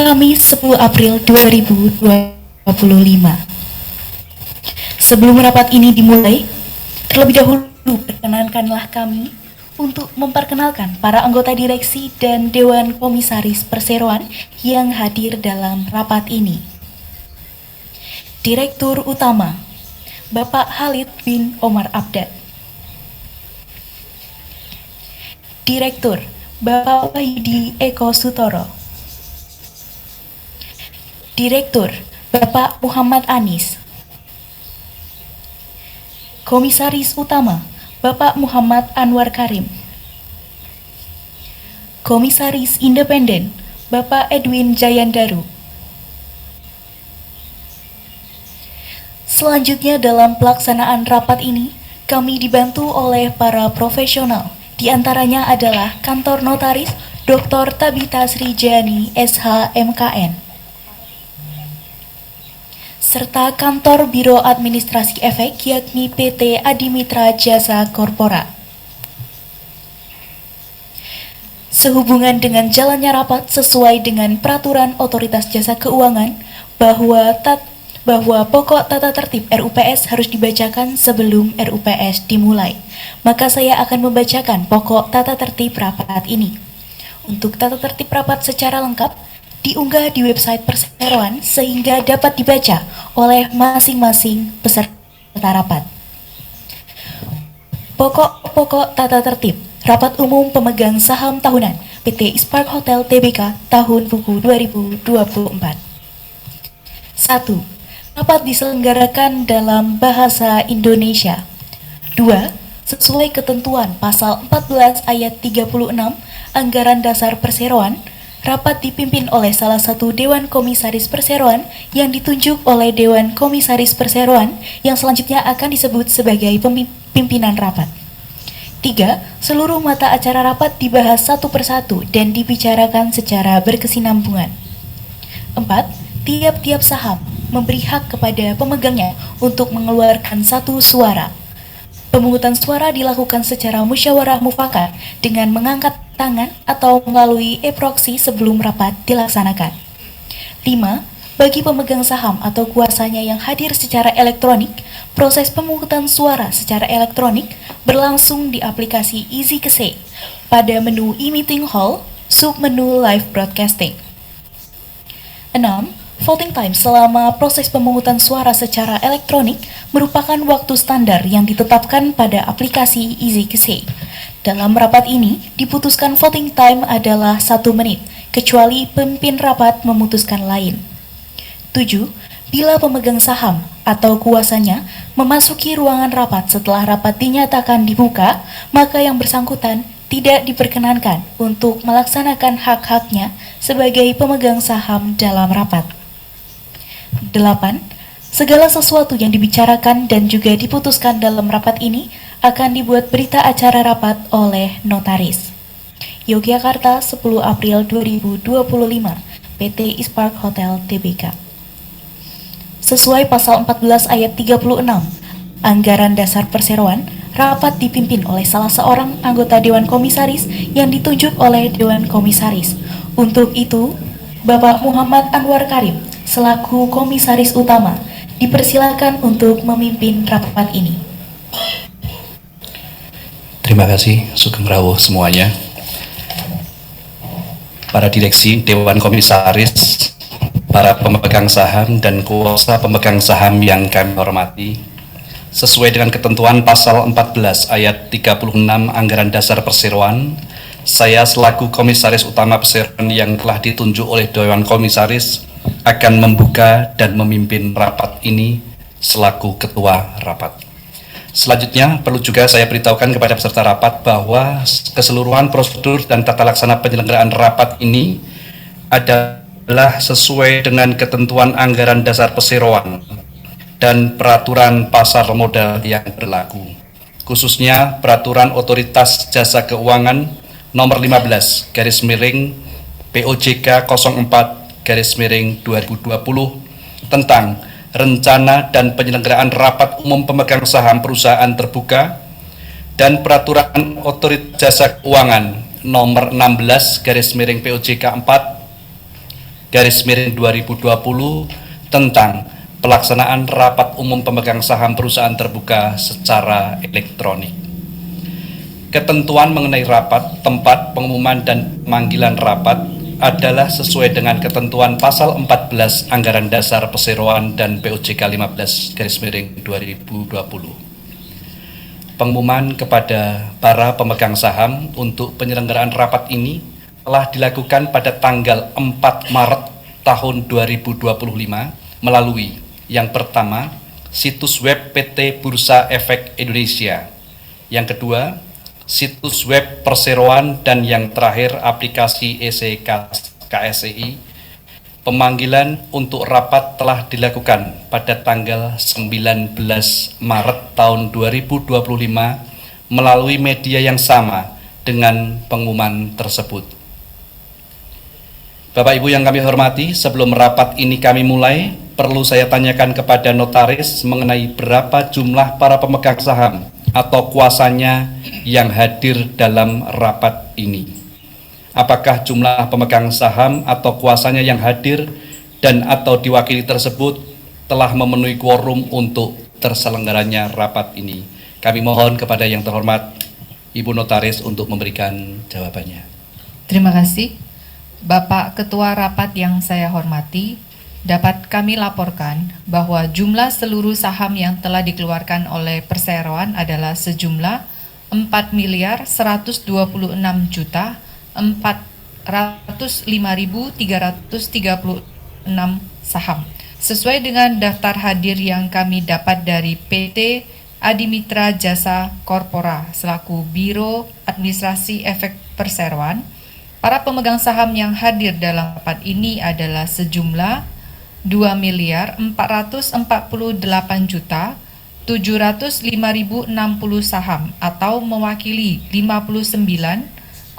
Kamis 10 April 2025. Sebelum rapat ini dimulai, terlebih dahulu perkenankanlah kami untuk memperkenalkan para anggota direksi dan Dewan Komisaris Perseroan yang hadir dalam rapat ini. Direktur Utama, Bapak Khalid bin Omar Abdad. Direktur, Bapak Wahyudi Eko Sutoro. Direktur, Bapak Muhammad Anis. Komisaris Utama, Bapak Muhammad Anwar Karim. Komisaris Independen, Bapak Edwin Jayandaru. Selanjutnya dalam pelaksanaan rapat ini, kami dibantu oleh para profesional, di antaranya adalah Kantor Notaris Dr. Tabita Srijani, SH, MKN. Serta Kantor Biro Administrasi Efek yakni PT Adimitra Jasa Korpora. Sehubungan dengan jalannya rapat sesuai dengan Peraturan Otoritas Jasa Keuangan bahwa pokok tata tertib RUPS harus dibacakan sebelum RUPS dimulai, maka saya akan membacakan pokok tata tertib rapat ini. Untuk tata tertib rapat secara lengkap diunggah di website Perseroan sehingga dapat dibaca oleh masing-masing peserta rapat. Pokok tata tertib Rapat Umum Pemegang Saham Tahunan PT Ispark Hotel Tbk tahun buku 2024. 1. Rapat diselenggarakan dalam bahasa Indonesia. 2. Sesuai ketentuan pasal 14 ayat 36 Anggaran Dasar Perseroan, rapat dipimpin oleh salah satu Dewan Komisaris Perseroan yang ditunjuk oleh Dewan Komisaris Perseroan yang selanjutnya akan disebut sebagai pimpinan rapat. 3. Seluruh mata acara rapat dibahas satu persatu dan dibicarakan secara berkesinambungan. 4. Tiap-tiap saham memberi hak kepada pemegangnya untuk mengeluarkan satu suara. Pemungutan suara dilakukan secara musyawarah mufakat dengan mengangkat tangan atau melalui e-proxy sebelum rapat dilaksanakan. 5. Bagi pemegang saham atau kuasanya yang hadir secara elektronik, proses pemungutan suara secara elektronik berlangsung di aplikasi EasyKese pada menu e-meeting hall, submenu live broadcasting. 6. Voting time selama proses pemungutan suara secara elektronik merupakan waktu standar yang ditetapkan pada aplikasi EasyKese. Dalam rapat ini, diputuskan voting time adalah 1 menit, kecuali pemimpin rapat memutuskan lain. 7. Bila pemegang saham atau kuasanya memasuki ruangan rapat setelah rapat dinyatakan dibuka, maka yang bersangkutan tidak diperkenankan untuk melaksanakan hak-haknya sebagai pemegang saham dalam rapat. 8. Segala sesuatu yang dibicarakan dan juga diputuskan dalam rapat ini akan dibuat berita acara rapat oleh notaris. Yogyakarta, 10 April 2025, PT Ispark Hotel Tbk. Sesuai pasal 14 ayat 36 Anggaran Dasar Perseroan, rapat dipimpin oleh salah seorang anggota Dewan Komisaris yang ditunjuk oleh Dewan Komisaris. Untuk itu, Bapak Muhammad Anwar Karim selaku Komisaris Utama dipersilakan untuk memimpin rapat ini. Terima kasih, Sugeng Rawuh semuanya. Para direksi, Dewan Komisaris, para pemegang saham dan kuasa pemegang saham yang kami hormati, sesuai dengan ketentuan pasal 14 ayat 36 Anggaran Dasar Perseroan, saya selaku Komisaris Utama Perseroan yang telah ditunjuk oleh Dewan Komisaris akan membuka dan memimpin rapat ini selaku ketua rapat. Selanjutnya, perlu juga saya beritahukan kepada peserta rapat bahwa keseluruhan prosedur dan tata laksana penyelenggaraan rapat ini adalah sesuai dengan ketentuan Anggaran Dasar Perseroan dan peraturan pasar modal yang berlaku, khususnya Peraturan Otoritas Jasa Keuangan Nomor 15 POJK 04/2020 tentang rencana dan penyelenggaraan rapat umum pemegang saham perusahaan terbuka dan Peraturan Otoritas Jasa Keuangan Nomor 16 POJK 2020 tentang pelaksanaan rapat umum pemegang saham perusahaan terbuka secara elektronik. Ketentuan mengenai rapat, tempat, pengumuman, dan pemanggilan rapat adalah sesuai dengan ketentuan pasal 14 Anggaran Dasar Perseroan dan POJK 15/2020. Pengumuman kepada para pemegang saham untuk penyelenggaraan rapat ini telah dilakukan pada tanggal 4 Maret tahun 2025 melalui yang pertama, situs web PT Bursa Efek Indonesia. Yang kedua, situs web Perseroan, dan yang terakhir aplikasi KSEI. Pemanggilan untuk rapat telah dilakukan pada tanggal 19 Maret tahun 2025 melalui media yang sama dengan pengumuman tersebut. Bapak Ibu yang kami hormati, sebelum rapat ini kami mulai, perlu saya tanyakan kepada notaris mengenai berapa jumlah para pemegang saham atau kuasanya yang hadir dalam rapat ini. Apakah jumlah pemegang saham atau kuasanya yang hadir dan atau diwakili tersebut telah memenuhi quorum untuk terselenggaranya rapat ini? Kami mohon kepada yang terhormat Ibu Notaris untuk memberikan jawabannya. Terima kasih. Bapak Ketua Rapat yang saya hormati, dapat kami laporkan bahwa jumlah seluruh saham yang telah dikeluarkan oleh Perseroan adalah sejumlah 4.126.405.336 saham. Sesuai dengan daftar hadir yang kami dapat dari PT Adimitra Jasa Korpora selaku Biro Administrasi Efek Perseroan, para pemegang saham yang hadir dalam rapat ini adalah sejumlah 2.448.705.060 saham atau mewakili 59,34%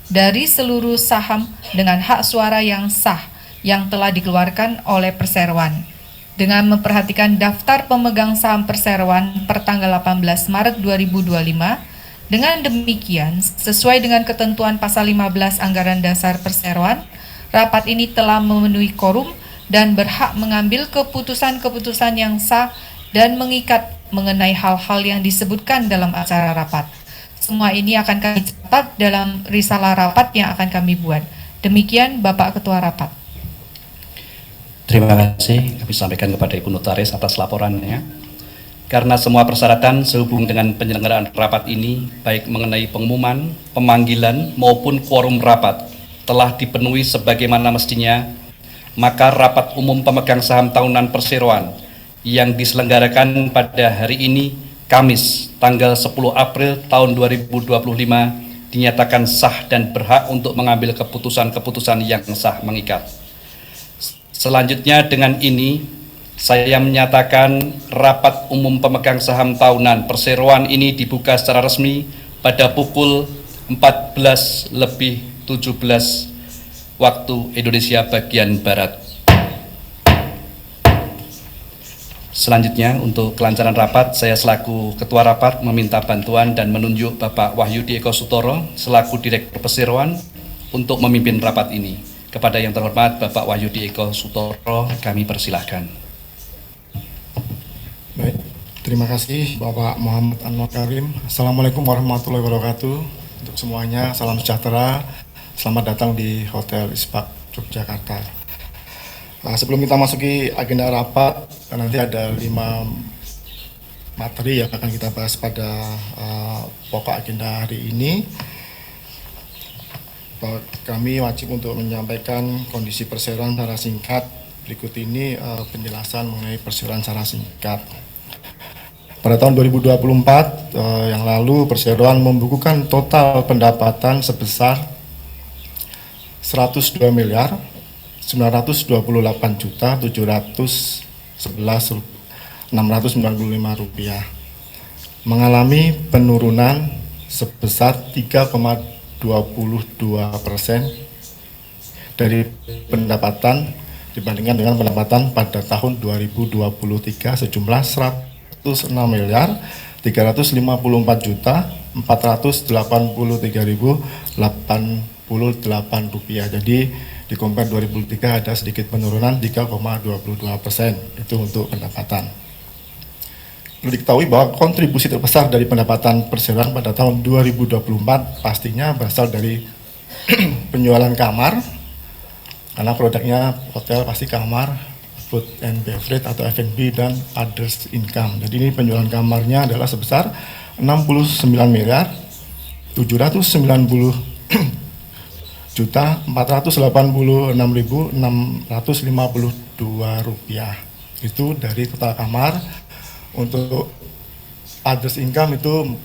dari seluruh saham dengan hak suara yang sah yang telah dikeluarkan oleh Perseroan. Dengan memperhatikan daftar pemegang saham Perseroan per tanggal 18 Maret 2025, dengan demikian, sesuai dengan ketentuan pasal 15 Anggaran Dasar Perseroan, rapat ini telah memenuhi quorum dan berhak mengambil keputusan-keputusan yang sah dan mengikat mengenai hal-hal yang disebutkan dalam acara rapat. Semua ini akan kami catat dalam risalah rapat yang akan kami buat. Demikian Bapak Ketua Rapat. Terima kasih kami sampaikan kepada Ibu Notaris atas laporannya. Karena semua persyaratan sehubungan dengan penyelenggaraan rapat ini, baik mengenai pengumuman, pemanggilan, maupun quorum rapat, telah dipenuhi sebagaimana mestinya, maka rapat umum pemegang saham tahunan Perseroan yang diselenggarakan pada hari ini, Kamis, tanggal 10 April tahun 2025, dinyatakan sah dan berhak untuk mengambil keputusan-keputusan yang sah mengikat. Selanjutnya dengan ini, saya menyatakan rapat umum pemegang saham tahunan Perseroan ini dibuka secara resmi pada pukul 14.17 waktu Indonesia bagian Barat. Selanjutnya, untuk kelancaran rapat, saya selaku Ketua Rapat meminta bantuan dan menunjuk Bapak Wahyudi Eko Sutoro selaku Direktur Perseroan untuk memimpin rapat ini. Kepada yang terhormat Bapak Wahyudi Eko Sutoro, kami persilahkan. Baik, terima kasih Bapak Muhammad Anwar Karim. Assalamualaikum warahmatullahi wabarakatuh. Untuk semuanya, salam sejahtera. Selamat datang di Hotel Ispak Yogyakarta. Sebelum kita masuki agenda rapat, nanti ada 5 materi yang akan kita bahas pada pokok agenda hari ini. Kami wajib untuk menyampaikan kondisi Perseroan secara singkat. Berikut ini penjelasan mengenai Perseroan secara singkat. Pada tahun 2024 yang lalu, Perseroan membukukan total pendapatan sebesar 102.988.711.695 rupiah, mengalami penurunan sebesar 3,22% dari pendapatan dibandingkan dengan pendapatan pada tahun 2023 sejumlah 106.354.483.8 rupiah. Jadi di compare 2003 ada sedikit penurunan 3,22%. Itu untuk pendapatan. Perlu diketahui bahwa kontribusi terbesar dari pendapatan perseroan pada tahun 2024 pastinya berasal dari penjualan kamar, karena produknya hotel pasti kamar, food and beverage atau F&B dan others income. Jadi ini penjualan kamarnya adalah sebesar 69 miliar 790 juta 486.652 rupiah. Itu dari total kamar. Untuk others income itu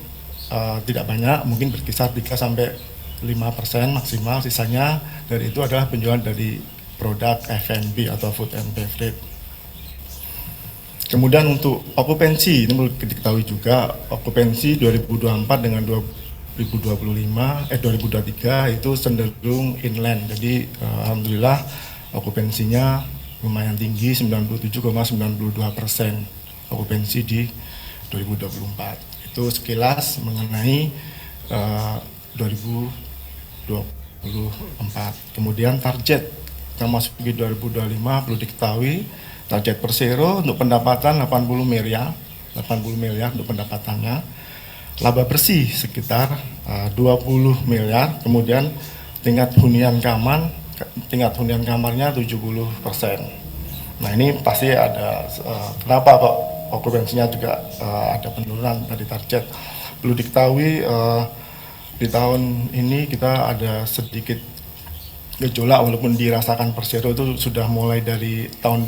tidak banyak, mungkin berkisar 3-5% maksimal. Sisanya dari itu adalah penjualan dari produk F&B atau food and beverage. Kemudian untuk okupansi, ini perlu diketahui juga, okupansi 2024 dengan 2023 itu cenderung inland. Jadi alhamdulillah okupansinya lumayan tinggi, 97,92% okupansi di 2024. Itu sekilas mengenai 2024. Kemudian target yang masuk di 2025 perlu diketahui, target Persero untuk pendapatan 80 miliar untuk pendapatannya, laba bersih sekitar 20 miliar, kemudian tingkat hunian kamarnya 70%. Nah ini pasti ada kenapa kok okupansinya juga ada penurunan dari target. Perlu diketahui di tahun ini kita ada sedikit gejolak, walaupun dirasakan Persero itu sudah mulai dari tahun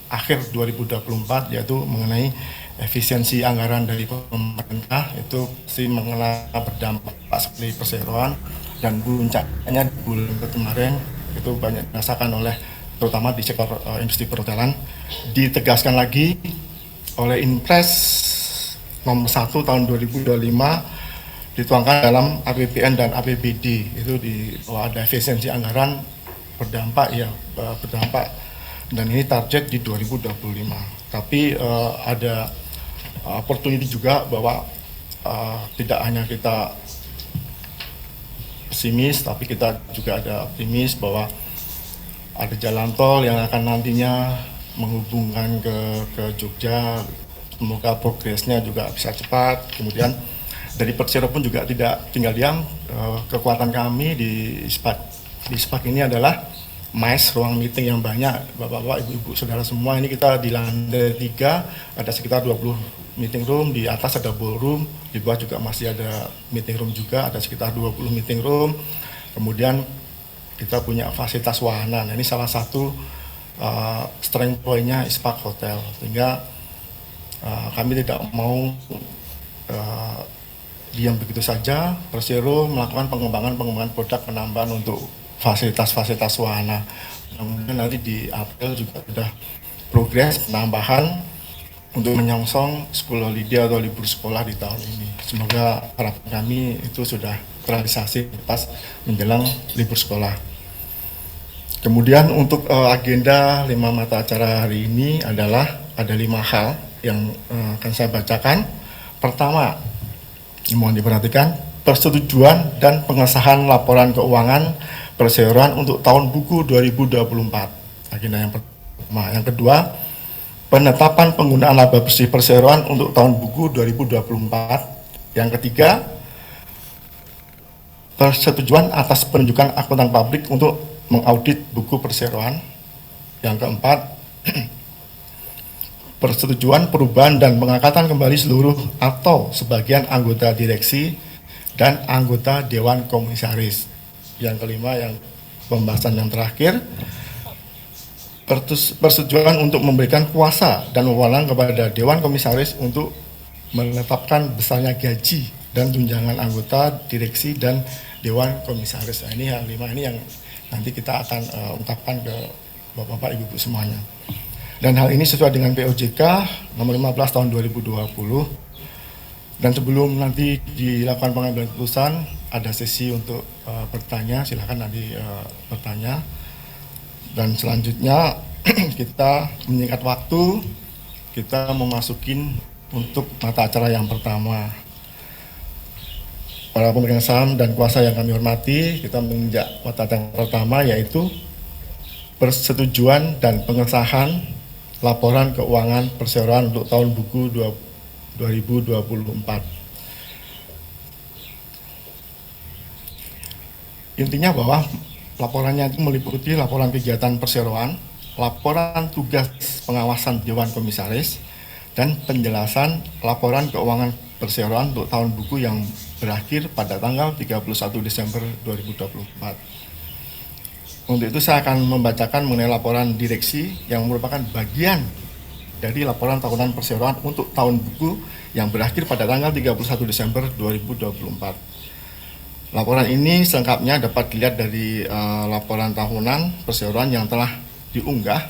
akhir 2024, yaitu mengenai efisiensi anggaran dari pemerintah. Itu sih mengenai berdampak sekali perseroan, dan puncaknya di bulan kemarin itu banyak dirasakan oleh terutama di sektor industri perhotelan. Ditegaskan lagi oleh Inpres nomor 1 tahun 2025 dituangkan dalam APBN dan APBD, itu bahwa ada efisiensi anggaran berdampak, dan ini target di 2025. Tapi ada opportunity juga bahwa tidak hanya kita pesimis, tapi kita juga ada optimis bahwa ada jalan tol yang akan nantinya menghubungkan ke Jogja. Semoga progresnya juga bisa cepat. Kemudian dari Persero pun juga tidak tinggal diam. Kekuatan kami di ISPAK ini adalah MICE, ruang meeting yang banyak. Bapak-bapak, ibu-ibu, saudara semua, ini kita di lantai 3 ada sekitar 20 meeting room, di atas ada ballroom, di bawah juga masih ada meeting room juga, ada sekitar 20 meeting room. Kemudian kita punya fasilitas wahana. Nah, ini salah satu strength point-nya ISPAK Hotel, sehingga kami tidak mau diam begitu saja. Persero melakukan pengembangan produk penambahan untuk fasilitas wahana. Kemudian nanti di April juga sudah progres penambahan untuk menyongsong school holiday atau libur sekolah di tahun ini. Semoga harapan kami itu sudah terrealisasi pas menjelang libur sekolah. Kemudian untuk agenda 5 mata acara hari ini adalah ada 5 hal yang akan saya bacakan. Pertama, mohon diperhatikan, persetujuan dan pengesahan laporan keuangan perseroan untuk tahun buku 2024. Agenda yang pertama. Yang kedua, penetapan penggunaan laba bersih perseroan untuk tahun buku 2024. Yang ketiga, persetujuan atas penunjukan akuntan publik untuk mengaudit buku perseroan. Yang keempat, persetujuan perubahan dan pengangkatan kembali seluruh atau sebagian anggota direksi dan anggota Dewan Komisaris. Yang kelima, yang pembahasan yang terakhir, persetujuan untuk memberikan kuasa dan wewenang kepada Dewan Komisaris untuk menetapkan besarnya gaji dan tunjangan anggota direksi dan Dewan Komisaris. Nah, ini yang 5 ini yang nanti kita akan ungkapkan ke Bapak-Bapak, Ibu-Ibu semuanya. Dan hal ini sesuai dengan POJK nomor 15 tahun 2020. Dan sebelum nanti dilakukan pengambilan keputusan, ada sesi untuk bertanya, silakan nanti bertanya. Dan selanjutnya kita menyingkat waktu, kita memasukin untuk mata acara yang pertama. Para pemegang saham dan kuasa yang kami hormati, kita menginjak mata yang pertama yaitu persetujuan dan pengesahan laporan keuangan perseroan untuk tahun buku 2024. Intinya bahwa laporannya itu meliputi laporan kegiatan perseroan, laporan tugas pengawasan Dewan Komisaris, dan penjelasan laporan keuangan perseroan untuk tahun buku yang berakhir pada tanggal 31 Desember 2024. Untuk itu saya akan membacakan mengenai laporan direksi yang merupakan bagian dari laporan tahunan perseroan untuk tahun buku yang berakhir pada tanggal 31 Desember 2024. Laporan ini selengkapnya dapat dilihat dari laporan tahunan perseroan yang telah diunggah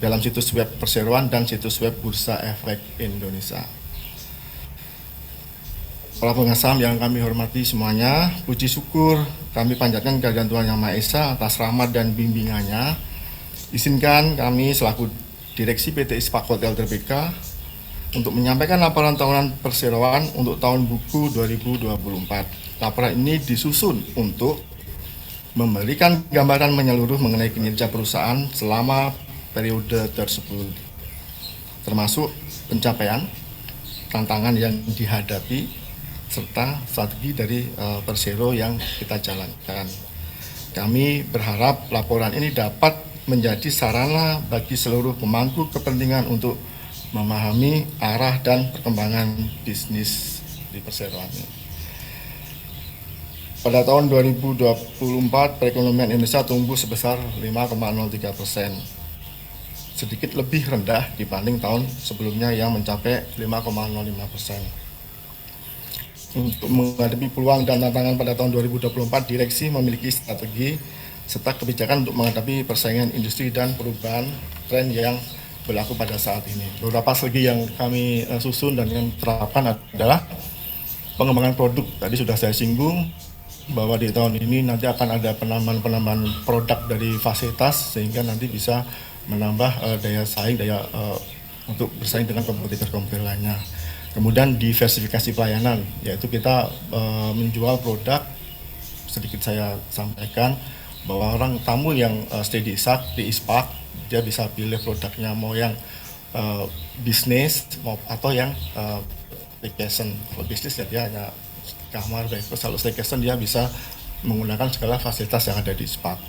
dalam situs web perseroan dan situs web Bursa Efek Indonesia. Para pemegang saham yang kami hormati semuanya, puji syukur kami panjatkan kehadiran Tuhan Yang Maha Esa atas rahmat dan bimbingannya. Izinkan kami selaku Direksi PT Ispark Hotel Tbk untuk menyampaikan laporan tahunan perseroan untuk tahun buku 2024. Laporan ini disusun untuk memberikan gambaran menyeluruh mengenai kinerja perusahaan selama periode tersebut, termasuk pencapaian, tantangan yang dihadapi, serta strategi dari Persero yang kita jalankan. Kami berharap laporan ini dapat menjadi sarana bagi seluruh pemangku kepentingan untuk memahami arah dan perkembangan bisnis di perseroan ini. Pada tahun 2024, perekonomian Indonesia tumbuh sebesar 5,03%, sedikit lebih rendah dibanding tahun sebelumnya yang mencapai 5,05%. Untuk menghadapi peluang dan tantangan pada tahun 2024, Direksi memiliki strategi serta kebijakan untuk menghadapi persaingan industri dan perubahan tren yang berlaku pada saat ini. Beberapa strategi yang kami susun dan yang terapkan adalah pengembangan produk. Tadi sudah saya singgung bahwa di tahun ini nanti akan ada penambahan produk dari fasilitas sehingga nanti bisa menambah daya saing untuk bersaing dengan kompetitor-kompetitor lainnya. Kemudian diversifikasi pelayanan, yaitu kita menjual produk, sedikit saya sampaikan bahwa orang tamu yang stay di Ispark dia bisa pilih produknya mau yang bisnis atau yang vacation. Kalau bisnis ya dia hanya kamar, breakfast. Kalau staycation dia bisa menggunakan segala fasilitas yang ada di Ispark.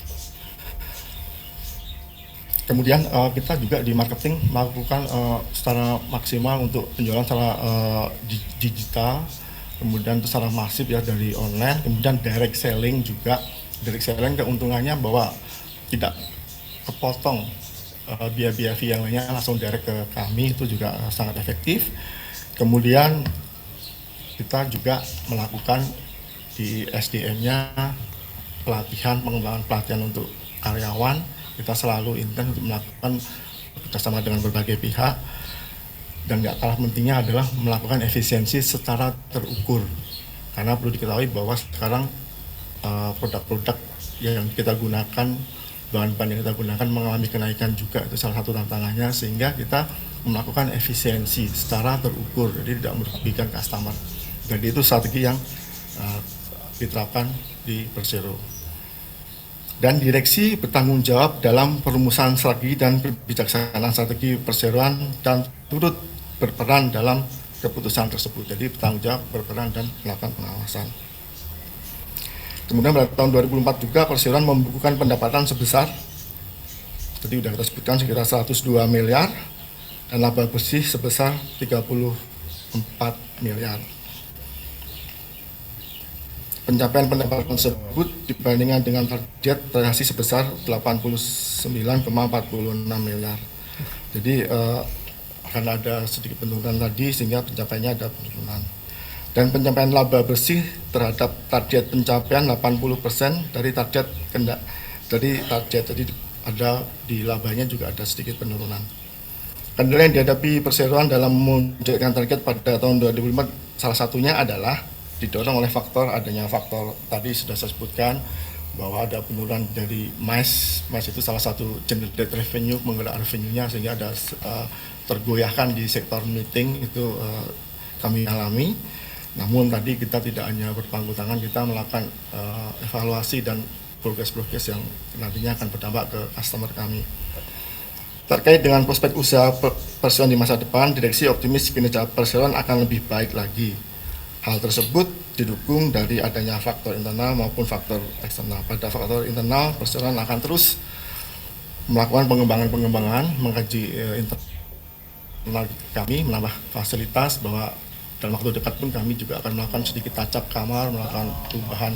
Kemudian kita juga di marketing melakukan secara maksimal untuk penjualan secara digital, kemudian secara masif ya dari online, kemudian direct selling juga. Direct selling keuntungannya bahwa tidak kepotong biaya-biaya fee yang lainnya, langsung direct ke kami, itu juga sangat efektif. Kemudian kita juga melakukan di SDM-nya pengembangan pelatihan untuk karyawan. Kita selalu intens untuk melakukan bersama dengan berbagai pihak, dan nggak kalah pentingnya adalah melakukan efisiensi secara terukur, karena perlu diketahui bahwa sekarang produk-produk yang kita gunakan, bahan-bahan yang kita gunakan mengalami kenaikan juga, itu salah satu tantangannya, sehingga kita melakukan efisiensi secara terukur, jadi tidak merugikan customer. Jadi itu strategi yang diterapkan di Persero. Dan direksi bertanggung jawab dalam perumusan strategi dan kebijaksanaan strategi perseroan dan turut berperan dalam keputusan tersebut. Jadi bertanggung jawab, berperan, dan melakukan pengawasan. Kemudian pada tahun 2004 juga perseroan membukukan pendapatan sebesar, tadi sudah kita sebutkan, sekitar 102 miliar dan laba bersih sebesar 34 miliar. Pencapaian pendapatan tersebut dibandingkan dengan target realisasi sebesar 89,46 miliar. Jadi akan ada sedikit penurunan tadi sehingga pencapaiannya ada penurunan. Dan pencapaian laba bersih terhadap target pencapaian 80% dari target jadi ada di labanya juga ada sedikit penurunan. Kendala yang dihadapi perseroan dalam mewujudkan target pada tahun 2005 salah satunya adalah didorong oleh adanya faktor tadi sudah saya sebutkan bahwa ada penurunan dari MICE itu salah satu generate revenue, menggerak revenue-nya, sehingga ada tergoyahkan di sektor meeting itu kami alami. Namun tadi kita tidak hanya berpangku tangan, kita melakukan evaluasi dan progres-progres yang nantinya akan berdampak ke customer kami. Terkait dengan prospek usaha perseroan di masa depan, Direksi optimis kinerja perseroan akan lebih baik lagi. Hal tersebut didukung dari adanya faktor internal maupun faktor eksternal. Pada faktor internal, perseroan akan terus melakukan pengembangan, mengkaji internal kami, menambah fasilitas, bahwa dalam waktu dekat pun kami juga akan melakukan sedikit touch-up kamar, melakukan perubahan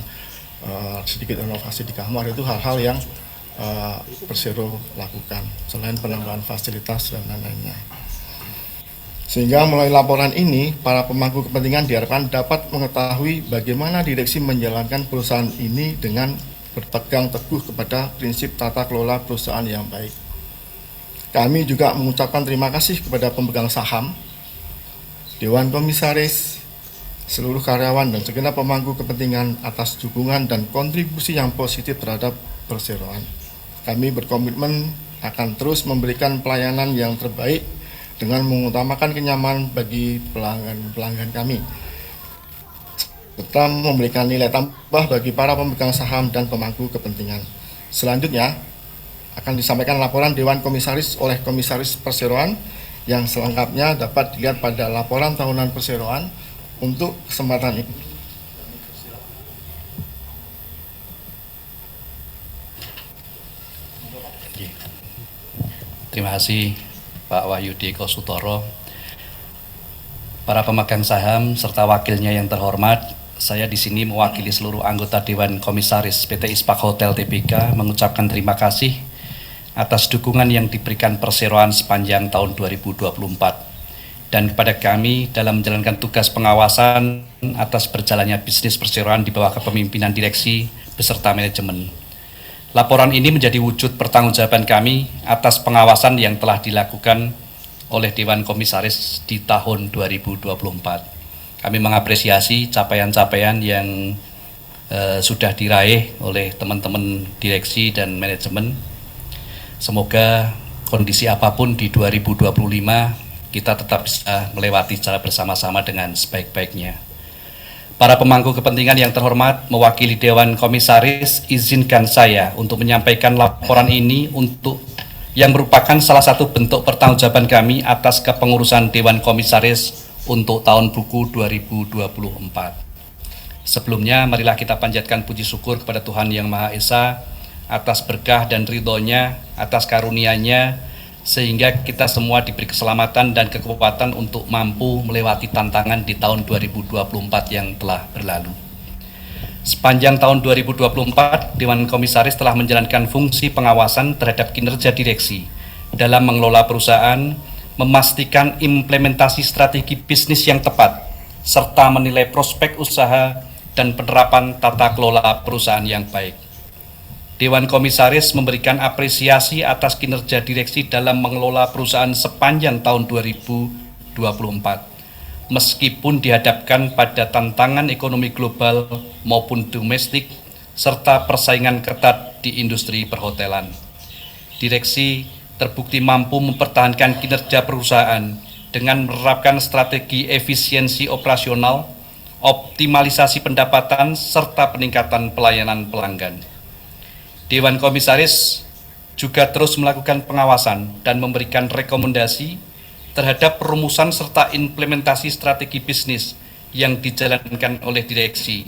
sedikit renovasi di kamar. Itu hal-hal yang Persero lakukan selain penambahan fasilitas dan lain-lainnya. Sehingga melalui laporan ini, para pemangku kepentingan diharapkan dapat mengetahui bagaimana direksi menjalankan perusahaan ini dengan berpegang teguh kepada prinsip tata kelola perusahaan yang baik. Kami juga mengucapkan terima kasih kepada pemegang saham, Dewan Komisaris, seluruh karyawan dan segenap pemangku kepentingan atas dukungan dan kontribusi yang positif terhadap perseroan. Kami berkomitmen akan terus memberikan pelayanan yang terbaik dengan mengutamakan kenyamanan bagi pelanggan kami, serta memberikan nilai tambah bagi para pemegang saham dan pemangku kepentingan. Selanjutnya akan disampaikan laporan Dewan Komisaris oleh Komisaris Perseroan yang selengkapnya dapat dilihat pada laporan tahunan perseroan. Untuk kesempatan ini, terima kasih Pak Wahyudi Kosutoro. Para pemegang saham serta wakilnya yang terhormat, saya di sini mewakili seluruh anggota Dewan Komisaris PT Ispark Hotel Tbk mengucapkan terima kasih atas dukungan yang diberikan perseroan sepanjang tahun 2024 dan kepada kami dalam menjalankan tugas pengawasan atas berjalannya bisnis perseroan di bawah kepemimpinan direksi beserta manajemen. Laporan ini menjadi wujud pertanggungjawaban kami atas pengawasan yang telah dilakukan oleh Dewan Komisaris di tahun 2024. Kami mengapresiasi capaian-capaian yang sudah diraih oleh teman-teman direksi dan manajemen. Semoga kondisi apapun di 2025 kita tetap bisa melewati secara bersama-sama dengan sebaik-baiknya. Para pemangku kepentingan yang terhormat, mewakili Dewan Komisaris, izinkan saya untuk menyampaikan laporan ini untuk yang merupakan salah satu bentuk pertanggungjawaban kami atas kepengurusan Dewan Komisaris untuk tahun buku 2024. Sebelumnya, marilah kita panjatkan puji syukur kepada Tuhan Yang Maha Esa atas berkah dan ridhonya, atas karunia-Nya, sehingga kita semua diberi keselamatan dan kekuatan untuk mampu melewati tantangan di tahun 2024 yang telah berlalu. Sepanjang tahun 2024, Dewan Komisaris telah menjalankan fungsi pengawasan terhadap kinerja direksi dalam mengelola perusahaan, memastikan implementasi strategi bisnis yang tepat, serta menilai prospek usaha dan penerapan tata kelola perusahaan yang baik. Dewan Komisaris memberikan apresiasi atas kinerja direksi dalam mengelola perusahaan sepanjang tahun 2024, meskipun dihadapkan pada tantangan ekonomi global maupun domestik, serta persaingan ketat di industri perhotelan. Direksi terbukti mampu mempertahankan kinerja perusahaan dengan menerapkan strategi efisiensi operasional, optimalisasi pendapatan, serta peningkatan pelayanan pelanggan. Dewan Komisaris juga terus melakukan pengawasan dan memberikan rekomendasi terhadap perumusan serta implementasi strategi bisnis yang dijalankan oleh direksi.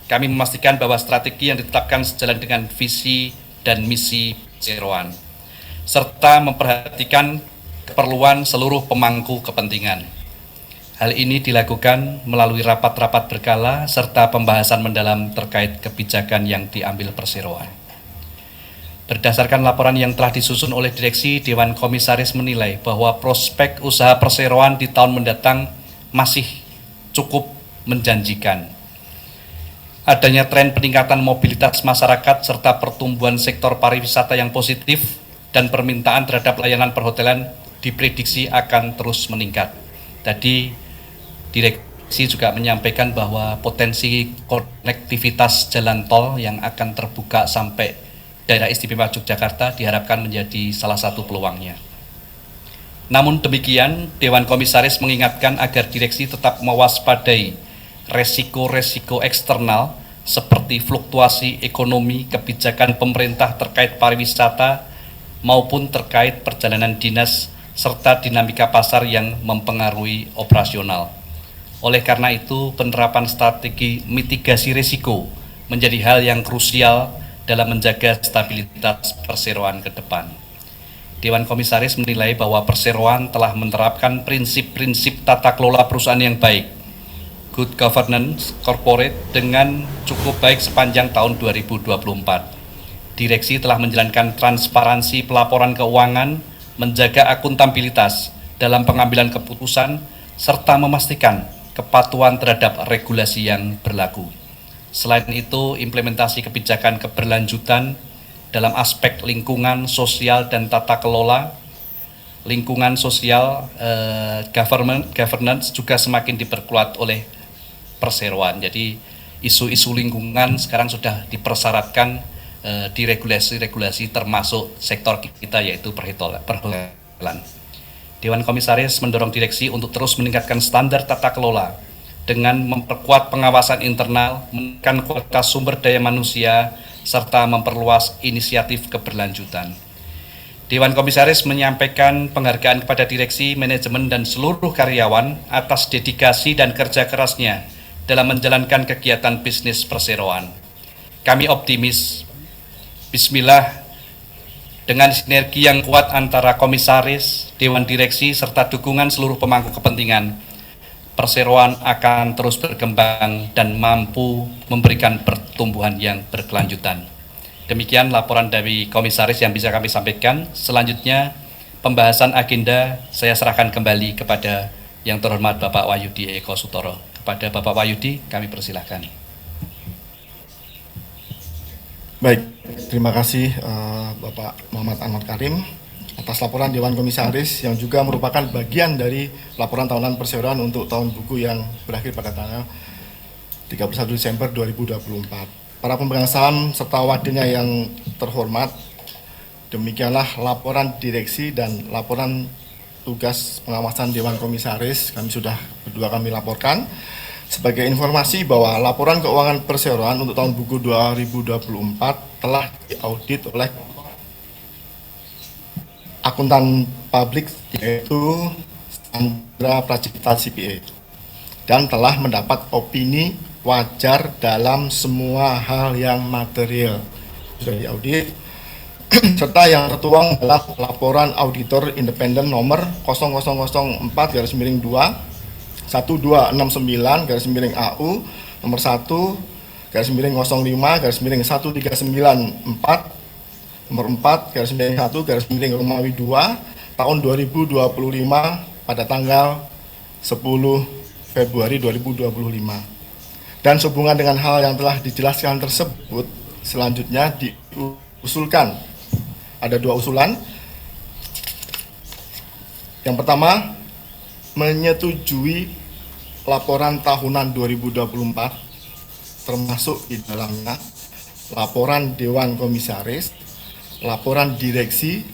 Kami memastikan bahwa strategi yang ditetapkan sejalan dengan visi dan misi perseroan, serta memperhatikan keperluan seluruh pemangku kepentingan. Hal ini dilakukan melalui rapat-rapat berkala serta pembahasan mendalam terkait kebijakan yang diambil perseroan. Berdasarkan laporan yang telah disusun oleh direksi, Dewan Komisaris menilai bahwa prospek usaha perseroan di tahun mendatang masih cukup menjanjikan. Adanya tren peningkatan mobilitas masyarakat serta pertumbuhan sektor pariwisata yang positif dan permintaan terhadap layanan perhotelan diprediksi akan terus meningkat. Tadi direksi juga menyampaikan bahwa potensi konektivitas jalan tol yang akan terbuka sampai Daerah Istimewa Yogyakarta diharapkan menjadi salah satu peluangnya. Namun demikian, Dewan Komisaris mengingatkan agar direksi tetap mewaspadai resiko-resiko eksternal seperti fluktuasi ekonomi, kebijakan pemerintah terkait pariwisata maupun terkait perjalanan dinas serta dinamika pasar yang mempengaruhi operasional. Oleh karena itu, penerapan strategi mitigasi risiko menjadi hal yang krusial dalam menjaga stabilitas perseroan ke depan. Dewan Komisaris menilai bahwa perseroan telah menerapkan prinsip-prinsip tata kelola perusahaan yang baik, good governance corporate dengan cukup baik sepanjang tahun 2024. Direksi telah menjalankan transparansi pelaporan keuangan, menjaga akuntabilitas dalam pengambilan keputusan, serta memastikan kepatuhan terhadap regulasi yang berlaku. Selain itu, implementasi kebijakan keberlanjutan dalam aspek lingkungan, sosial, dan tata kelola lingkungan sosial, governance juga semakin diperkuat oleh perseroan. Jadi isu-isu lingkungan sekarang sudah dipersyaratkan di regulasi-regulasi termasuk sektor kita yaitu perhotelan. Dewan Komisaris mendorong direksi untuk terus meningkatkan standar tata kelola dengan memperkuat pengawasan internal, meningkatkan kualitas sumber daya manusia, serta memperluas inisiatif keberlanjutan. Dewan Komisaris menyampaikan penghargaan kepada direksi, manajemen, dan seluruh karyawan atas dedikasi dan kerja kerasnya dalam menjalankan kegiatan bisnis perseroan. Kami optimis, bismillah, dengan sinergi yang kuat antara komisaris, dewan direksi, serta dukungan seluruh pemangku kepentingan, perseroan akan terus berkembang dan mampu memberikan pertumbuhan yang berkelanjutan. Demikian laporan dari komisaris yang bisa kami sampaikan. Selanjutnya, pembahasan agenda saya serahkan kembali kepada yang terhormat Bapak Wahyudi Eko Sutoro. Kepada Bapak Wahyudi, kami persilahkan. Baik, terima kasih Bapak Muhammad Anwar Karim atas laporan Dewan Komisaris yang juga merupakan bagian dari laporan tahunan perseroan untuk tahun buku yang berakhir pada tanggal 31 Desember 2024. Para pemegang saham serta wakilnya yang terhormat, demikianlah laporan direksi dan laporan tugas pengawasan Dewan Komisaris kami laporkan. Sebagai informasi bahwa laporan keuangan perseroan untuk tahun buku 2024 telah diaudit oleh akuntan publik yaitu Sandra Pracipta CPA dan telah mendapat opini wajar dalam semua hal yang material sudah diaudit serta yang tertuang dalam laporan auditor independen nomor 0004/2 1269/AU nomor 1/05/1394 nomor 4/1/2 tahun 2025 pada tanggal 10 Februari 2025. Dan sehubungan dengan hal yang telah dijelaskan tersebut, selanjutnya diusulkan. Ada dua usulan. Yang pertama, menyetujui laporan tahunan 2024, termasuk di dalamnya laporan Dewan Komisaris, laporan direksi,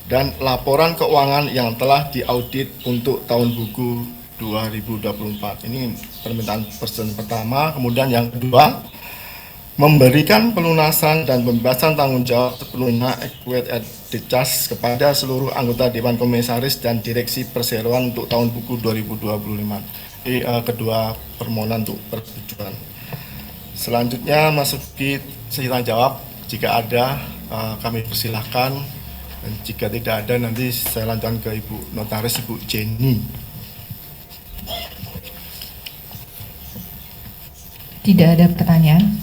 dan laporan keuangan yang telah diaudit untuk tahun buku 2024. Ini permintaan presiden pertama. Kemudian yang kedua, memberikan pelunasan dan pembebasan tanggung jawab sepenuhnya equate at discharge kepada seluruh anggota Dewan Komisaris dan Direksi Perseroan untuk tahun buku 2025. Ini kedua permohonan untuk persetujuan. Selanjutnya masuki sidang jawab. Jika ada kami persilahkan, dan jika tidak ada nanti saya lanjutkan ke Ibu Notaris Ibu Jenny. Tidak ada pertanyaan.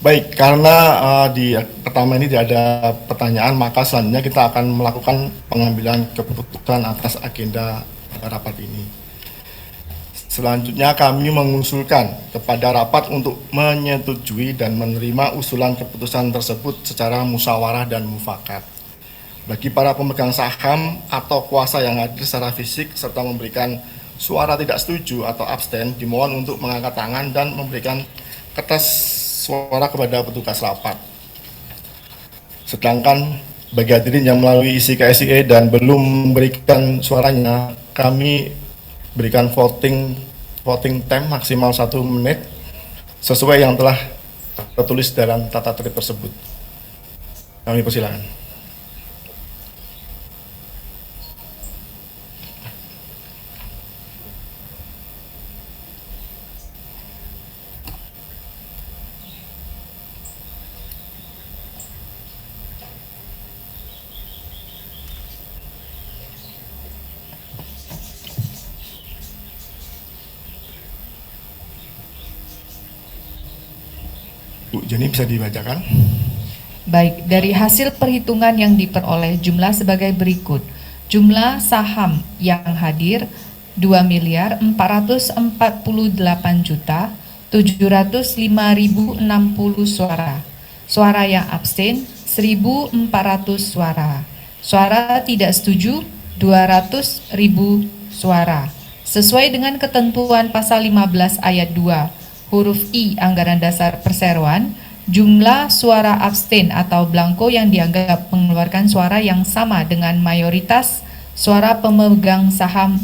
Baik, karena di pertama ini tidak ada pertanyaan, maka selanjutnya kita akan melakukan pengambilan keputusan atas agenda rapat ini. Selanjutnya kami mengusulkan kepada rapat untuk menyetujui dan menerima usulan keputusan tersebut secara musyawarah dan mufakat. Bagi para pemegang saham atau kuasa yang hadir secara fisik serta memberikan suara tidak setuju atau abstain, dimohon untuk mengangkat tangan dan memberikan kertas suara kepada petugas rapat. Sedangkan bagi hadirin yang melalui isi KSIE dan belum memberikan suaranya, kami berikan voting time maksimal 1 menit sesuai yang telah tertulis dalam tata tertib tersebut. Kami persilakan. Bu Jenny, bisa dibacakan? Baik, dari hasil perhitungan yang diperoleh jumlah sebagai berikut. Jumlah saham yang hadir 2.448.705.060 suara. Suara yang abstain 1.400 suara. Suara tidak setuju 200.000 suara. Sesuai dengan ketentuan pasal 15 ayat 2 huruf I Anggaran Dasar Perseroan, jumlah suara abstain atau blanko yang dianggap mengeluarkan suara yang sama dengan mayoritas suara pemegang saham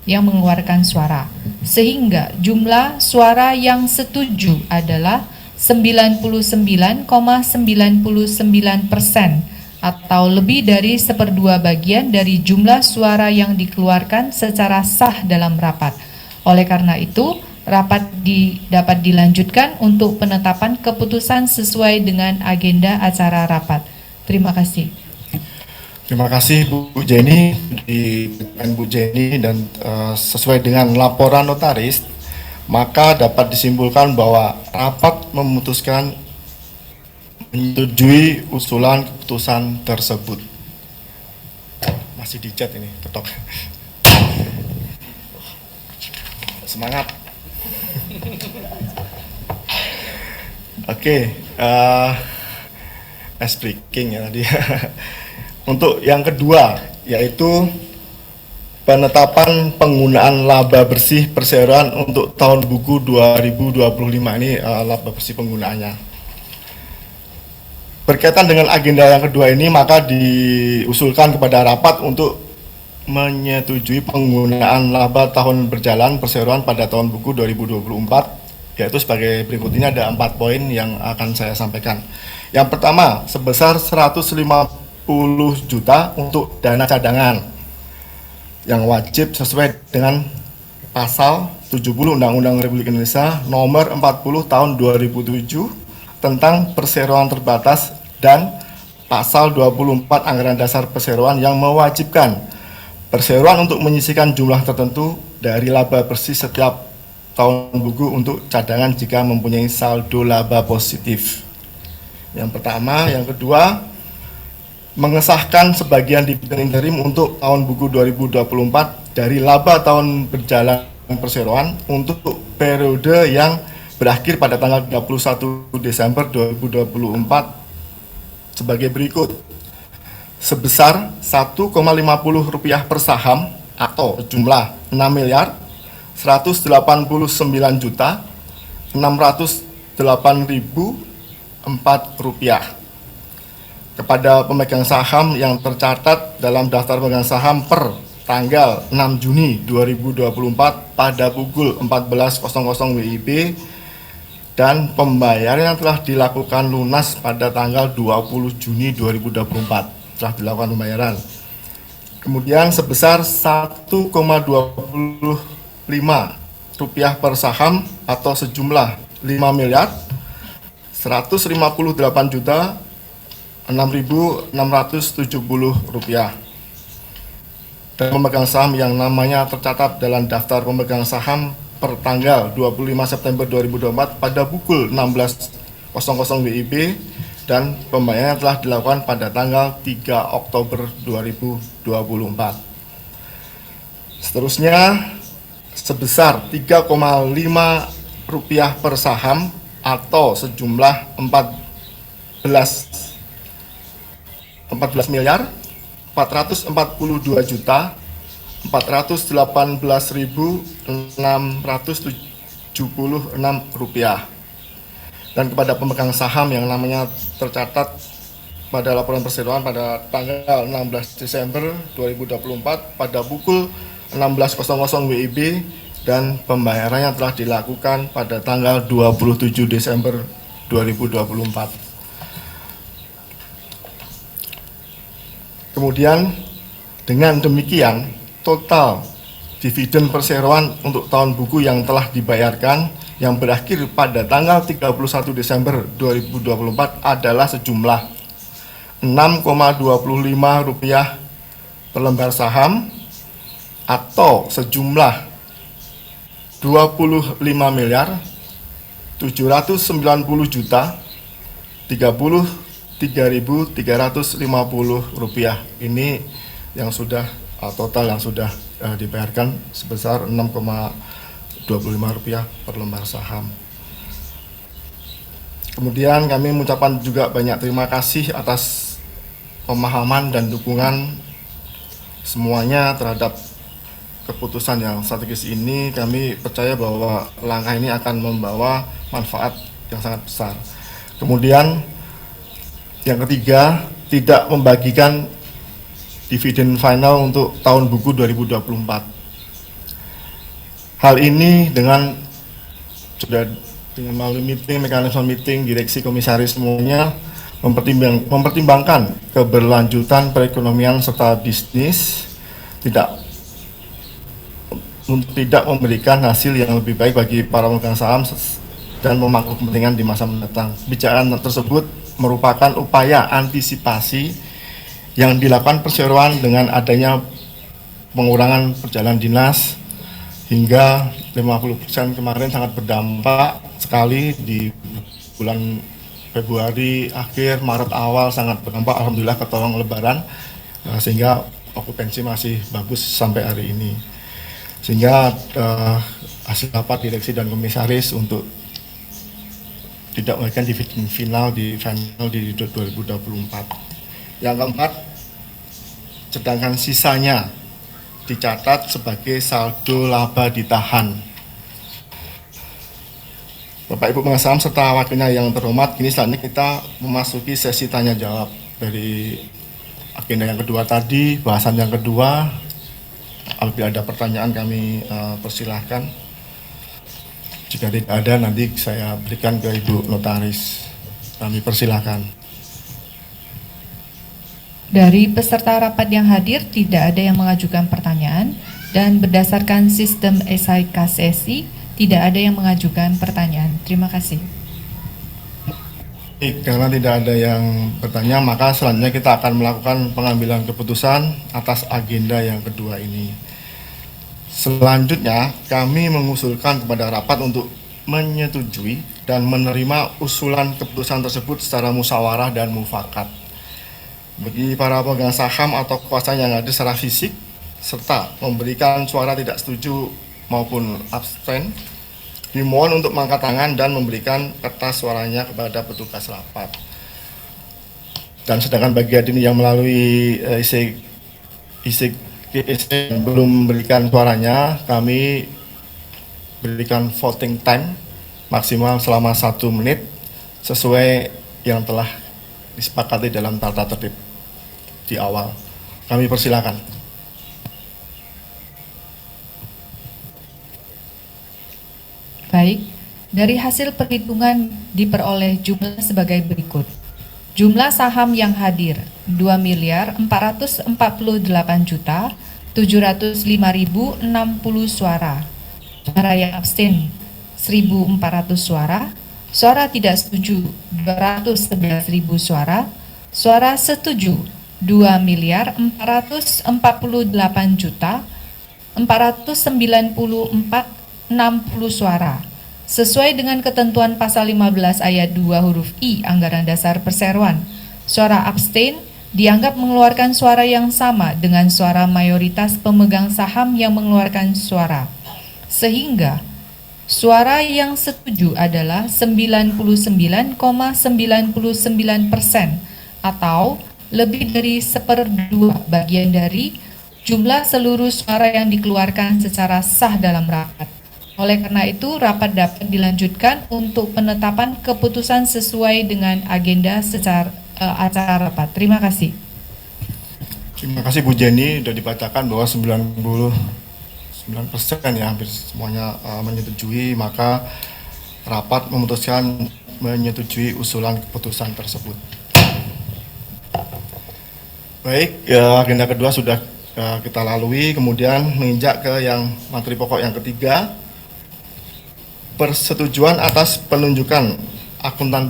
yang mengeluarkan suara. Sehingga jumlah suara yang setuju adalah 99,99% atau lebih dari 1/2 bagian dari jumlah suara yang dikeluarkan secara sah dalam rapat. Oleh karena itu, rapat dapat dilanjutkan untuk penetapan keputusan sesuai dengan agenda acara rapat. Terima kasih. Terima kasih Bu Jenny, Bu Jenny, dan sesuai dengan laporan notaris, maka dapat disimpulkan bahwa rapat memutuskan menyetujui usulan keputusan tersebut. Masih dicat ini, ketok. Semangat. Oke, ice breaking ya tadi. Untuk yang kedua, yaitu penetapan penggunaan laba bersih perseroan untuk tahun buku 2025. Ini laba bersih penggunaannya. Berkaitan dengan agenda yang kedua ini, maka diusulkan kepada rapat untuk menyetujui penggunaan laba tahun berjalan perseroan pada tahun buku 2024, yaitu sebagai berikut. Ini ada 4 poin yang akan saya sampaikan. Yang pertama, sebesar 150 juta untuk dana cadangan yang wajib sesuai dengan pasal 70 Undang-Undang Republik Indonesia nomor 40 tahun 2007 tentang perseroan terbatas dan pasal 24 Anggaran Dasar Perseroan yang mewajibkan perseroan untuk menyisihkan jumlah tertentu dari laba bersih setiap tahun buku untuk cadangan jika mempunyai saldo laba positif. Yang pertama. Yang kedua, mengesahkan sebagian dividen interim untuk tahun buku 2024 dari laba tahun berjalan perseroan untuk periode yang berakhir pada tanggal 31 Desember 2024 sebagai berikut. Sebesar Rp1,50 per saham atau jumlah Rp6.989.608.004 kepada pemegang saham yang tercatat dalam daftar pemegang saham per tanggal 6 Juni 2024 pada pukul 14.00 WIB dan pembayaran yang telah dilakukan lunas pada tanggal 20 Juni 2024 telah dilakukan pembayaran. Kemudian sebesar Rp1,25 per saham atau sejumlah Rp5.158.6.670 dan pemegang saham yang namanya tercatat dalam daftar pemegang saham per tanggal 25 September 2024 pada pukul 16.00 WIB dan pembayaran telah dilakukan pada tanggal 3 Oktober 2024. Seterusnya sebesar Rp3,5 per saham atau sejumlah 14.418.676 dan kepada pemegang saham yang namanya tercatat pada laporan perseroan pada tanggal 16 Desember 2024 pada pukul 16.00 WIB dan pembayarannya telah dilakukan pada tanggal 27 Desember 2024. Kemudian dengan demikian total dividen perseroan untuk tahun buku yang telah dibayarkan yang berakhir pada tanggal 31 Desember 2024 adalah sejumlah Rp6,25 per lembar saham atau sejumlah 25.290.033.350 rupiah. Ini yang sudah total yang sudah dibayarkan sebesar Rp6,25 per lembar saham. Kemudian kami mengucapkan juga banyak terima kasih atas pemahaman dan dukungan semuanya terhadap keputusan yang strategis ini. Kami percaya bahwa langkah ini akan membawa manfaat yang sangat besar. Kemudian yang ketiga, tidak membagikan dividen final untuk tahun buku 2024. Hal ini sudah dengan melalui mekanisme meeting direksi komisaris semuanya mempertimbangkan keberlanjutan perekonomian serta bisnis untuk tidak memberikan hasil yang lebih baik bagi para pemegang saham dan memangku kepentingan di masa mendatang. Kebijakan tersebut merupakan upaya antisipasi yang dilakukan perseroan dengan adanya pengurangan perjalanan dinas hingga 50% kemarin sangat berdampak sekali di bulan Februari akhir, Maret awal sangat berdampak, alhamdulillah ketolong lebaran, sehingga okupansi masih bagus sampai hari ini. Sehingga hasil rapat direksi dan komisaris untuk tidak memberikan dividen final di 2024. Yang keempat, sedangkan sisanya dicatat sebagai saldo laba ditahan. Bapak Ibu pemegang saham serta wakilnya yang terhormat, kini saatnya kita memasuki sesi tanya jawab. Dari agenda yang kedua tadi, bahasan yang kedua, apabila ada pertanyaan kami persilahkan. Jika tidak ada, nanti saya berikan ke Ibu Notaris. Kami persilahkan. Dari peserta rapat yang hadir, tidak ada yang mengajukan pertanyaan, dan berdasarkan sistem SIKCSI, tidak ada yang mengajukan pertanyaan. Terima kasih. Karena tidak ada yang bertanya, maka selanjutnya kita akan melakukan pengambilan keputusan atas agenda yang kedua ini. Selanjutnya, kami mengusulkan kepada rapat untuk menyetujui dan menerima usulan keputusan tersebut secara musyawarah dan mufakat. Bagi para pemegang saham atau kekuasaan yang hadir secara fisik, serta memberikan suara tidak setuju maupun abstain, dimohon untuk mengangkat tangan dan memberikan kertas suaranya kepada petugas rapat. Dan sedangkan bagi hadirin yang melalui yang belum memberikan suaranya, kami berikan voting time maksimal selama 1 menit sesuai yang telah disepakati dalam tata tertib di awal. Kami persilakan. Baik, dari hasil perhitungan diperoleh jumlah sebagai berikut. Jumlah saham yang hadir 2.448.705.060 suara. Suara yang abstain 1.400 suara. Suara tidak setuju 211.000 suara. Suara setuju 2.448.494.60 suara. Sesuai dengan ketentuan pasal 15 ayat 2 huruf I Anggaran Dasar Perseroan, suara abstain dianggap mengeluarkan suara yang sama dengan suara mayoritas pemegang saham yang mengeluarkan suara. Sehingga suara yang setuju adalah 99,99% atau lebih dari 1/2 bagian dari jumlah seluruh suara yang dikeluarkan secara sah dalam rapat. Oleh karena itu, rapat dapat dilanjutkan untuk penetapan keputusan sesuai dengan agenda acara rapat. Terima kasih. Terima kasih Bu Jenny, sudah dibacakan bahwa 99,99% 99% ya, hampir semuanya menyetujui, maka rapat memutuskan menyetujui usulan keputusan tersebut. Baik, ya, agenda kedua sudah kita lalui, kemudian menginjak ke yang materi pokok yang ketiga, persetujuan atas penunjukan akuntan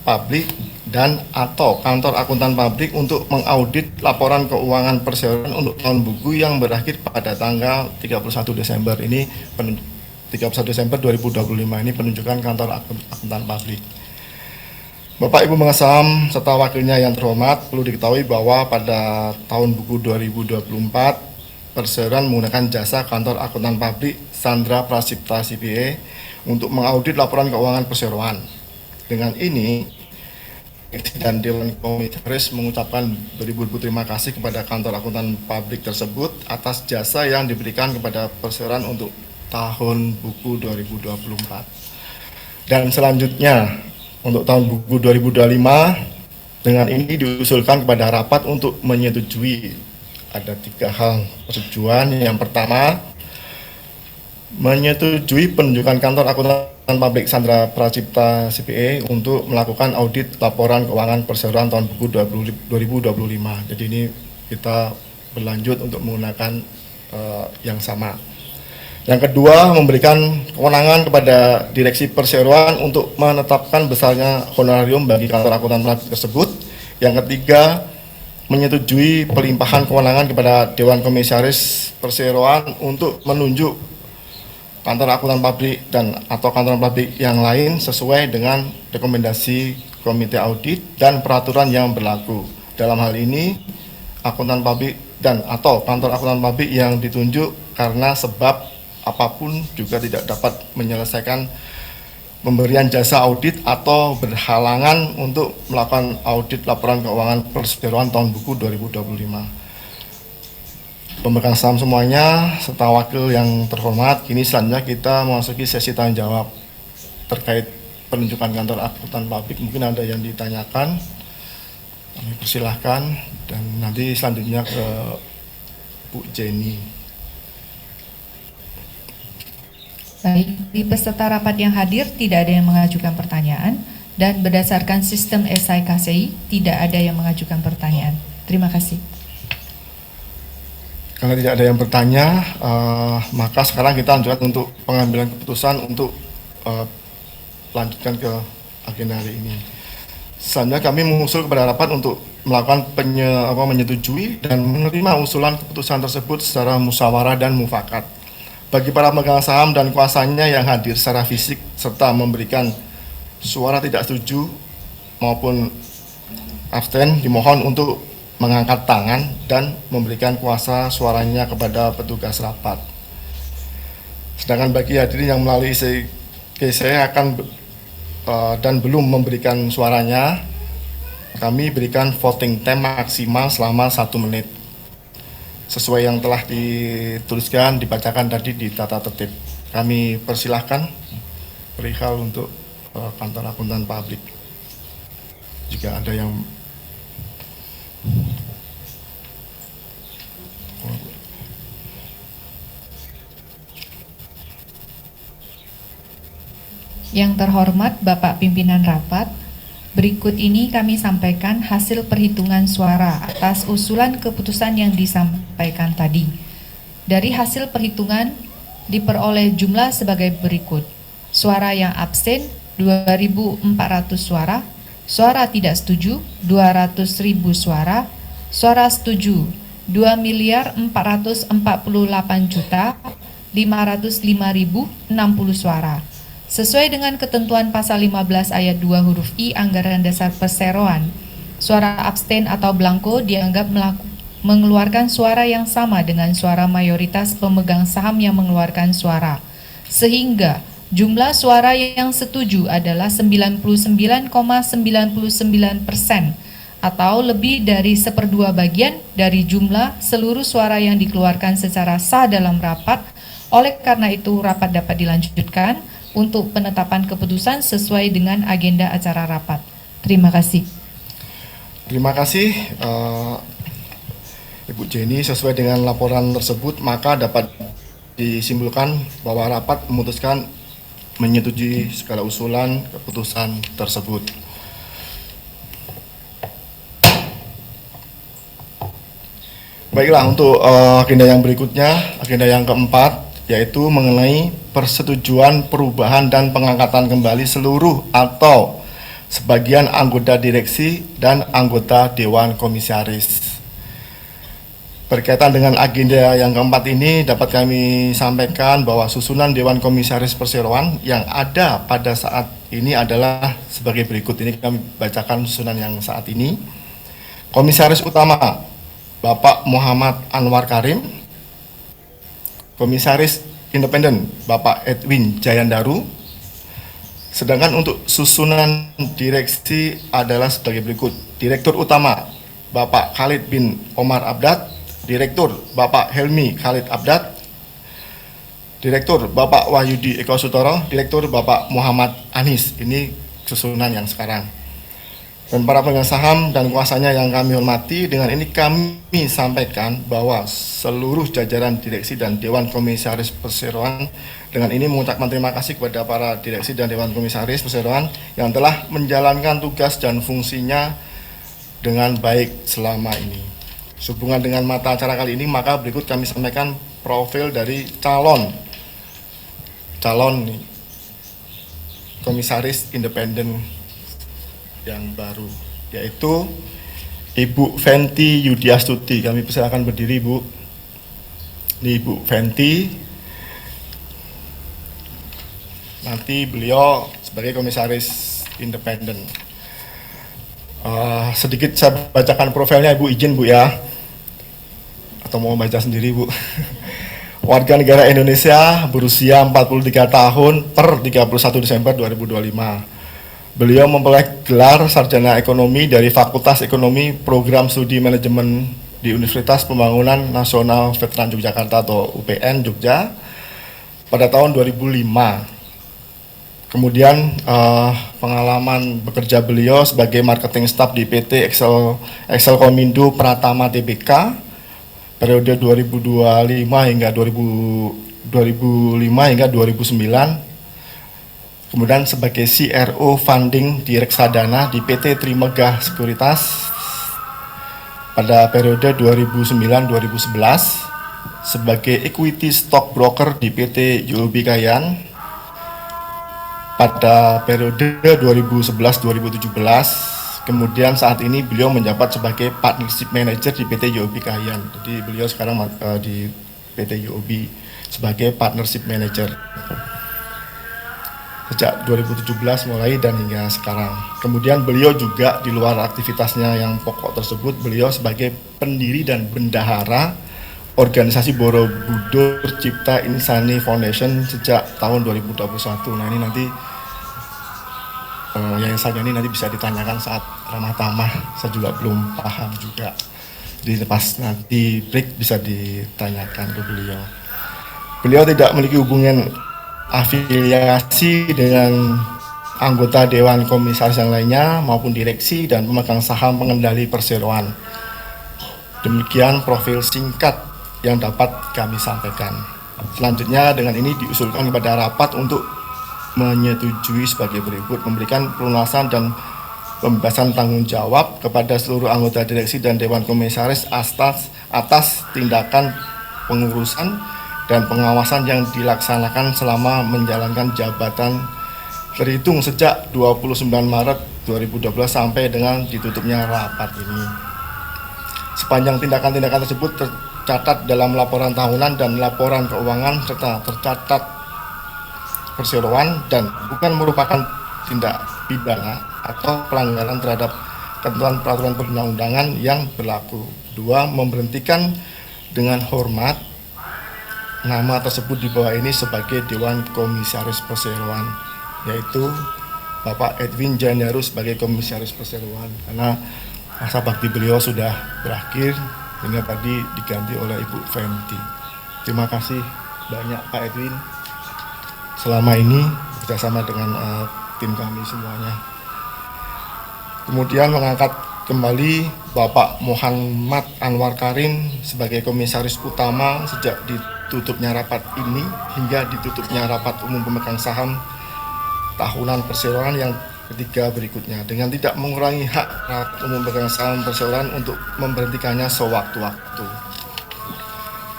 publik dan atau kantor akuntan publik untuk mengaudit laporan keuangan perseroan untuk tahun buku yang berakhir pada tanggal 31 Desember ini 31 Desember 2025 ini penunjukan kantor akuntan publik. Bapak Ibu pengasam serta wakilnya yang terhormat, perlu diketahui bahwa pada tahun buku 2024 perseroan menggunakan jasa kantor akuntan publik Sandra Prasipta CPA untuk mengaudit laporan keuangan perseroan. Dengan ini, dan Dewan Komisaris mengucapkan beribu-ribu terima kasih kepada kantor akuntan publik tersebut atas jasa yang diberikan kepada perseroan untuk tahun buku 2024. Dan selanjutnya, untuk tahun buku 2025, dengan ini diusulkan kepada rapat untuk menyetujui ada 3 hal persetujuan. Yang pertama, menyetujui penunjukan kantor akuntan publik Sandra Pracipta CPA untuk melakukan audit laporan keuangan perseroan tahun buku 2025. Jadi ini kita berlanjut untuk menggunakan yang sama. Yang kedua, memberikan kewenangan kepada direksi perseroan untuk menetapkan besarnya honorarium bagi kantor akuntan publik tersebut. Yang ketiga, menyetujui pelimpahan kewenangan kepada Dewan Komisaris Perseroan untuk menunjuk kantor akuntan publik dan atau kantor publik yang lain sesuai dengan rekomendasi Komite Audit dan peraturan yang berlaku. Dalam hal ini, akuntan publik dan atau kantor akuntan publik yang ditunjuk karena sebab apapun juga tidak dapat menyelesaikan pemberian jasa audit atau berhalangan untuk melakukan audit laporan keuangan perseroan tahun buku 2025. Pemegang saham semuanya serta wakil yang terhormat, kini selanjutnya kita memasuki sesi tanya jawab terkait penunjukan kantor akuntan publik. Mungkin ada yang ditanyakan, kami persilahkan, dan nanti selanjutnya ke Bu Jenny. Baik, di peserta rapat yang hadir tidak ada yang mengajukan pertanyaan dan berdasarkan sistem SIKCI tidak ada yang mengajukan pertanyaan. Terima kasih. Karena tidak ada yang bertanya, maka sekarang kita lanjutkan untuk pengambilan keputusan untuk lanjutkan ke agenda hari ini. Selanjutnya kami mengusul kepada rapat untuk melakukan menyetujui dan menerima usulan keputusan tersebut secara musyawarah dan mufakat. Bagi para pemegang saham dan kuasanya yang hadir secara fisik serta memberikan suara tidak setuju maupun abstain, dimohon untuk mengangkat tangan dan memberikan kuasa suaranya kepada petugas rapat. Sedangkan bagi hadirin yang melalui saya akan dan belum memberikan suaranya, kami berikan voting time maksimal selama 1 menit. Sesuai yang telah dituliskan, dibacakan tadi di tata tertib. Kami persilahkan perihal untuk kantor akuntan publik. Jika ada yang Yang terhormat Bapak Pimpinan Rapat, berikut ini kami sampaikan hasil perhitungan suara atas usulan keputusan yang disampaikan tadi. Dari hasil perhitungan diperoleh jumlah sebagai berikut. Suara yang absen 2.400 suara, suara tidak setuju 200.000 suara, suara setuju 2.448.505.060 suara. Sesuai dengan ketentuan pasal 15 ayat 2 huruf I Anggaran Dasar Perseroan, suara abstain atau blanko dianggap mengeluarkan suara yang sama dengan suara mayoritas pemegang saham yang mengeluarkan suara, sehingga jumlah suara yang setuju adalah 99,99% atau lebih dari 1/2 bagian dari jumlah seluruh suara yang dikeluarkan secara sah dalam rapat. Oleh karena itu, rapat dapat dilanjutkan untuk penetapan keputusan sesuai dengan agenda acara rapat. Terima kasih. Terima kasih Ibu Jenny. Sesuai dengan laporan tersebut, maka dapat disimpulkan bahwa rapat memutuskan menyetujui segala usulan keputusan tersebut. Baiklah, untuk agenda yang berikutnya, agenda yang keempat, yaitu mengenai persetujuan perubahan dan pengangkatan kembali seluruh atau sebagian anggota direksi dan anggota Dewan Komisaris. Berkaitan dengan agenda yang keempat ini, dapat kami sampaikan bahwa susunan Dewan Komisaris Perseroan yang ada pada saat ini adalah sebagai berikut. Ini kami bacakan susunan yang saat ini. Komisaris Utama, Bapak Muhammad Anwar Karim. Komisaris Independen, Bapak Edwin Jayandaru. Sedangkan untuk susunan direksi adalah sebagai berikut. Direktur Utama, Bapak Khalid bin Omar Abdad. Direktur Bapak Helmi Khalid Abdad, Direktur Bapak Wahyudi Eko Sutoro, Direktur Bapak Muhammad Anis. Ini susunan yang sekarang. Dan para pemegang saham dan kuasanya yang kami hormati, dengan ini kami sampaikan bahwa seluruh jajaran direksi dan Dewan Komisaris Perseroan dengan ini mengucapkan terima kasih kepada para direksi dan Dewan Komisaris Perseroan yang telah menjalankan tugas dan fungsinya dengan baik selama ini. Sehubungan dengan mata acara kali ini, maka berikut kami sampaikan profil dari calon komisaris independen yang baru, yaitu Ibu Fenty Yudiastuti. Kami persilakan berdiri, Bu. Ini Ibu Fenty. Nanti beliau sebagai komisaris independen. Sedikit saya bacakan profilnya, Ibu, izin Bu ya, atau mau baca sendiri, Bu. Warga negara Indonesia, berusia 43 tahun per 31 Desember 2025. Beliau memperoleh gelar sarjana ekonomi dari Fakultas Ekonomi Program Studi Manajemen di Universitas Pembangunan Nasional Veteran Yogyakarta atau UPN Jogja pada tahun 2005. Kemudian pengalaman bekerja beliau sebagai marketing staff di PT Excel Komindo Pratama Tbk periode 2005 hingga 2009. Kemudian sebagai CRO funding di reksadana di PT Trimegah Sekuritas pada periode 2009-2011, sebagai equity stock broker di PT UOB Kayan pada periode 2011-2017, kemudian saat ini beliau menjabat sebagai partnership manager di PT UOB Kayan. Jadi beliau sekarang di PT UOB sebagai partnership manager sejak 2017 mulai dan hingga sekarang. Kemudian beliau juga di luar aktivitasnya yang pokok tersebut, beliau sebagai pendiri dan bendahara organisasi Borobudur Cipta Insani Foundation sejak tahun 2021. Nah, ini nanti yayasan ini nanti bisa ditanyakan saat ramah tamah. Saya juga belum paham juga. Jadi pas nanti break bisa ditanyakan ke beliau. Beliau tidak memiliki hubungan afiliasi dengan anggota Dewan Komisaris yang lainnya maupun direksi dan pemegang saham pengendali perseroan. Demikian profil singkat yang dapat kami sampaikan. Selanjutnya dengan ini diusulkan kepada rapat untuk menyetujui sebagai berikut: memberikan pelunasan dan pembebasan tanggung jawab kepada seluruh anggota direksi dan Dewan Komisaris atas tindakan pengurusan dan pengawasan yang dilaksanakan selama menjalankan jabatan terhitung sejak 29 Maret 2012 sampai dengan ditutupnya rapat ini. Sepanjang tindakan-tindakan tersebut tercatat dalam laporan tahunan dan laporan keuangan serta tercatat perseroan dan bukan merupakan tindak pidana atau pelanggaran terhadap ketentuan peraturan perundang-undangan yang berlaku. 2. Memberhentikan dengan hormat nama tersebut di bawah ini sebagai Dewan Komisaris Perseroan, yaitu Bapak Edwin Jayandaru sebagai Komisaris Perseroan, karena masa bakti beliau sudah berakhir hingga tadi diganti oleh Ibu Fenty. Terima kasih banyak Pak Edwin selama ini bersama dengan tim kami semuanya. Kemudian mengangkat kembali Bapak Muhammad Anwar Karim sebagai Komisaris Utama sejak tutupnya rapat ini hingga ditutupnya rapat umum pemegang saham tahunan perseroan yang ketiga berikutnya, dengan tidak mengurangi hak rapat umum pemegang saham perseroan untuk memberhentikannya sewaktu-waktu.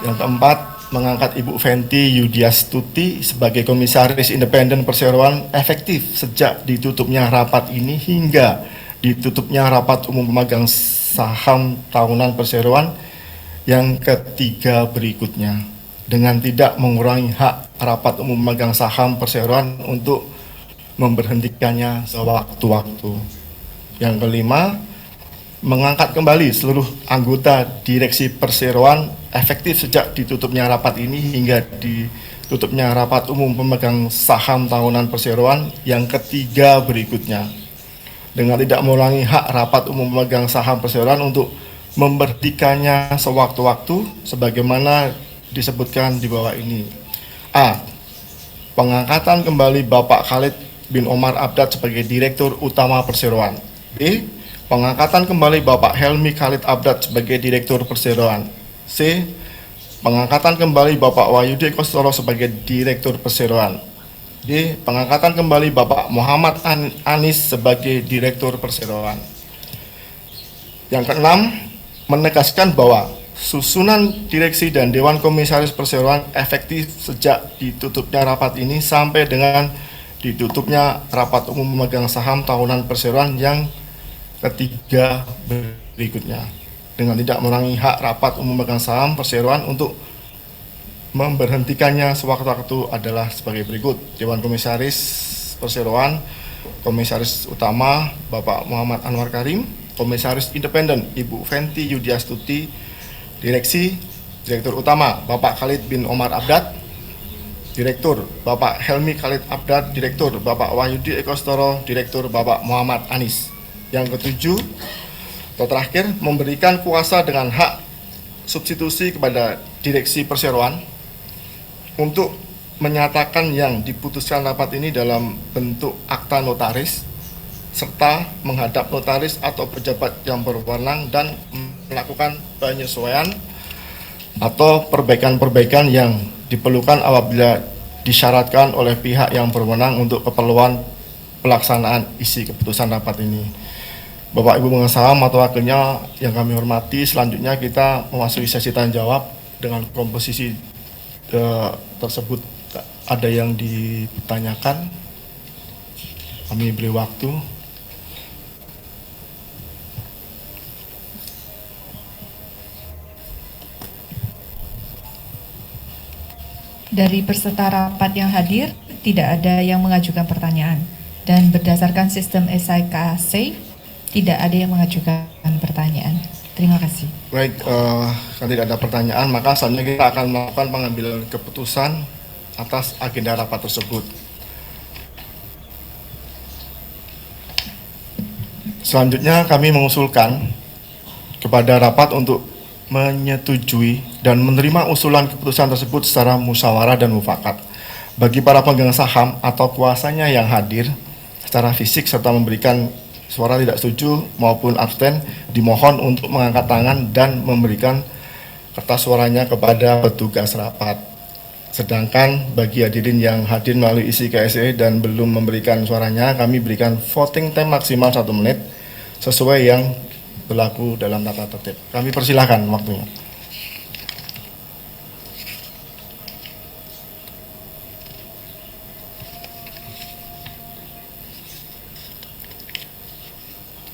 Yang keempat, mengangkat Ibu Fenty Yudiastuti sebagai Komisaris Independen Perseroan efektif sejak ditutupnya rapat ini hingga ditutupnya rapat umum pemegang saham tahunan perseroan yang ketiga berikutnya, dengan tidak mengurangi hak rapat umum pemegang saham perseroan untuk memberhentikannya sewaktu-waktu. Yang kelima, mengangkat kembali seluruh anggota direksi perseroan efektif sejak ditutupnya rapat ini hingga ditutupnya rapat umum pemegang saham tahunan perseroan yang ketiga berikutnya, dengan tidak mengurangi hak rapat umum pemegang saham perseroan untuk memberhentikannya sewaktu-waktu sebagaimana disebutkan di bawah ini. A. Pengangkatan kembali Bapak Khalid bin Omar Abdad sebagai Direktur Utama Perseroan. B. Pengangkatan kembali Bapak Helmi Khalid Abdad sebagai Direktur Perseroan. C. Pengangkatan kembali Bapak Wahyudi Kostoro sebagai Direktur Perseroan. D. Pengangkatan kembali Bapak Muhammad Anis sebagai Direktur Perseroan. Yang keenam, menegaskan bahwa susunan direksi dan Dewan Komisaris Perseroan efektif sejak ditutupnya rapat ini sampai dengan ditutupnya rapat umum pemegang saham tahunan perseroan yang ketiga berikutnya, dengan tidak mengurangi hak rapat umum pemegang saham perseroan untuk memberhentikannya sewaktu-waktu adalah sebagai berikut. Dewan Komisaris Perseroan, Komisaris Utama Bapak Muhammad Anwar Karim, Komisaris Independen Ibu Fenty Yudiastuti, Direktur Utama Bapak Khalid bin Omar Abdad, Direktur Bapak Helmi Khalid Abdad, Direktur Bapak Wahyudi Ekostoro, Direktur Bapak Muhammad Anis. Yang ketujuh atau terakhir, memberikan kuasa dengan hak substitusi kepada direksi perseroan untuk menyatakan yang diputuskan rapat ini dalam bentuk akta notaris serta menghadap notaris atau pejabat yang berwenang dan melakukan penyesuaian atau perbaikan-perbaikan yang diperlukan apabila disyaratkan oleh pihak yang berwenang untuk keperluan pelaksanaan isi keputusan rapat ini. Bapak Ibu pemegang saham atau wakilnya yang kami hormati, selanjutnya kita memasuki sesi tanya jawab dengan komposisi tersebut. Ada yang ditanyakan, kami beri waktu. Dari peserta rapat yang hadir, tidak ada yang mengajukan pertanyaan. Dan berdasarkan sistem SIKC, tidak ada yang mengajukan pertanyaan. Terima kasih. Baik, kalau tidak ada pertanyaan, maka selanjutnya kita akan melakukan pengambilan keputusan atas agenda rapat tersebut. Selanjutnya kami mengusulkan kepada rapat untuk menyetujui dan menerima usulan keputusan tersebut secara musyawarah dan mufakat. Bagi para pemegang saham atau kuasanya yang hadir secara fisik serta memberikan suara tidak setuju maupun abstain, dimohon untuk mengangkat tangan dan memberikan kertas suaranya kepada petugas rapat. Sedangkan bagi hadirin yang hadir melalui isi KSE dan belum memberikan suaranya, kami berikan voting time maksimal 1 menit sesuai yang berlaku dalam tata tertib. Kami persilahkan waktunya.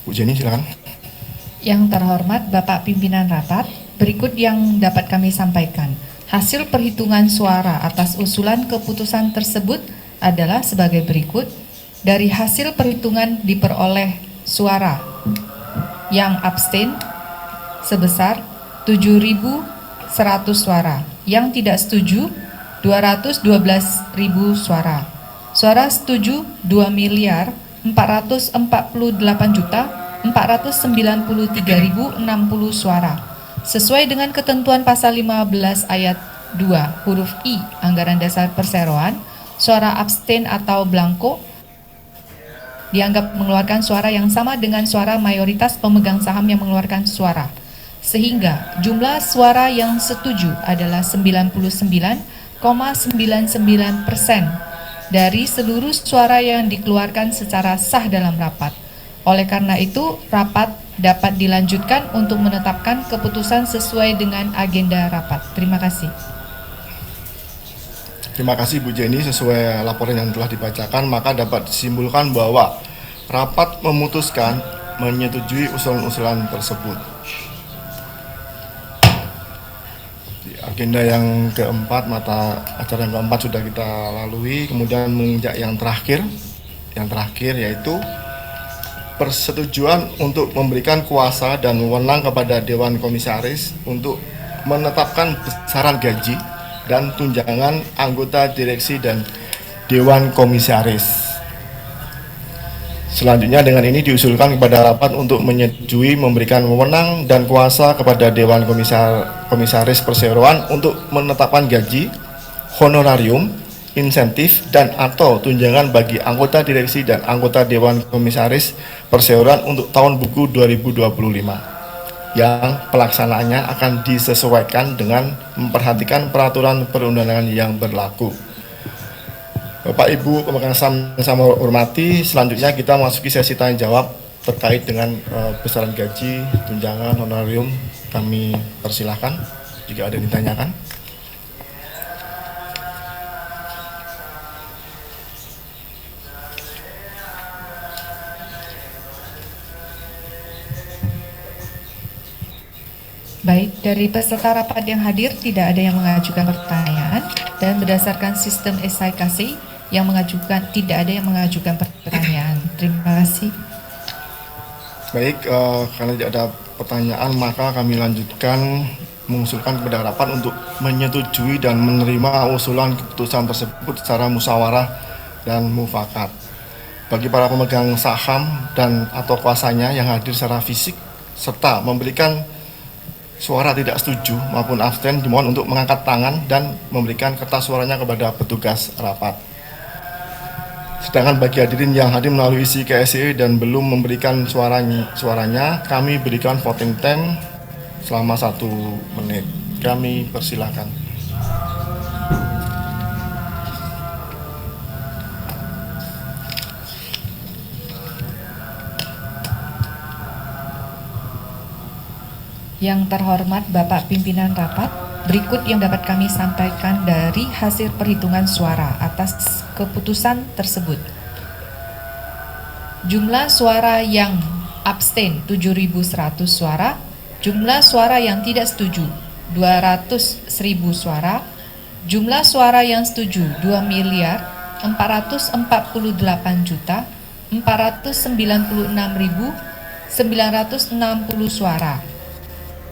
Bu Jenny, silakan. Yang terhormat Bapak Pimpinan Rapat, berikut yang dapat kami sampaikan. Hasil perhitungan suara atas usulan keputusan tersebut adalah sebagai berikut. Dari hasil perhitungan diperoleh suara yang abstain sebesar 7.100 suara, yang tidak setuju 212.000 suara. Suara setuju 2.488.493.060 suara. Sesuai dengan ketentuan pasal 15 ayat 2 huruf I Anggaran Dasar Perseroan, suara abstain atau blanko dianggap mengeluarkan suara yang sama dengan suara mayoritas pemegang saham yang mengeluarkan suara. sehingga jumlah suara yang setuju adalah 99,99% dari seluruh suara yang dikeluarkan secara sah dalam rapat. Oleh karena itu, rapat dapat dilanjutkan untuk menetapkan keputusan sesuai dengan agenda rapat. Terima kasih. Terima kasih Bu Jenny. Sesuai laporan yang telah dibacakan, maka dapat disimpulkan bahwa rapat memutuskan menyetujui usulan-usulan tersebut. Di agenda yang keempat, mata acara yang keempat sudah kita lalui. Kemudian menginjak yang terakhir yaitu persetujuan untuk memberikan kuasa dan wewenang kepada Dewan Komisaris untuk menetapkan besaran gaji dan tunjangan anggota direksi dan Dewan Komisaris. Selanjutnya dengan ini diusulkan kepada rapat untuk menyetujui memberikan wewenang dan kuasa kepada Dewan Komisaris Perseroan untuk menetapkan gaji, honorarium, insentif, dan atau tunjangan bagi anggota direksi dan anggota Dewan Komisaris Perseroan untuk tahun buku 2025 yang pelaksanaannya akan disesuaikan dengan memperhatikan peraturan perundangan yang berlaku. Bapak Ibu pemegang saham yang saya hormati, selanjutnya kita masuki sesi tanya jawab terkait dengan besaran gaji, tunjangan, honorarium. Kami persilahkan jika ada yang ditanyakan. Baik, dari peserta rapat yang hadir tidak ada yang mengajukan pertanyaan, dan berdasarkan sistem SIKC yang mengajukan tidak ada yang mengajukan pertanyaan. Terima kasih. Baik, karena tidak ada pertanyaan, maka kami lanjutkan mengusulkan kepada rapat untuk menyetujui dan menerima usulan keputusan tersebut secara musyawarah dan mufakat. Bagi para pemegang saham dan atau kuasanya yang hadir secara fisik serta memberikan suara tidak setuju maupun abstain, dimohon untuk mengangkat tangan dan memberikan kertas suaranya kepada petugas rapat. Sedangkan bagi hadirin yang hadir melalui isi KSE dan belum memberikan suaranya, kami berikan voting time selama 1 menit. Kami persilakan. Yang terhormat Bapak Pimpinan Rapat, berikut yang dapat kami sampaikan dari hasil perhitungan suara atas keputusan tersebut. Jumlah suara yang abstain 7.100 suara, jumlah suara yang tidak setuju 200.000 suara, jumlah suara yang setuju 2.448.496.960 suara.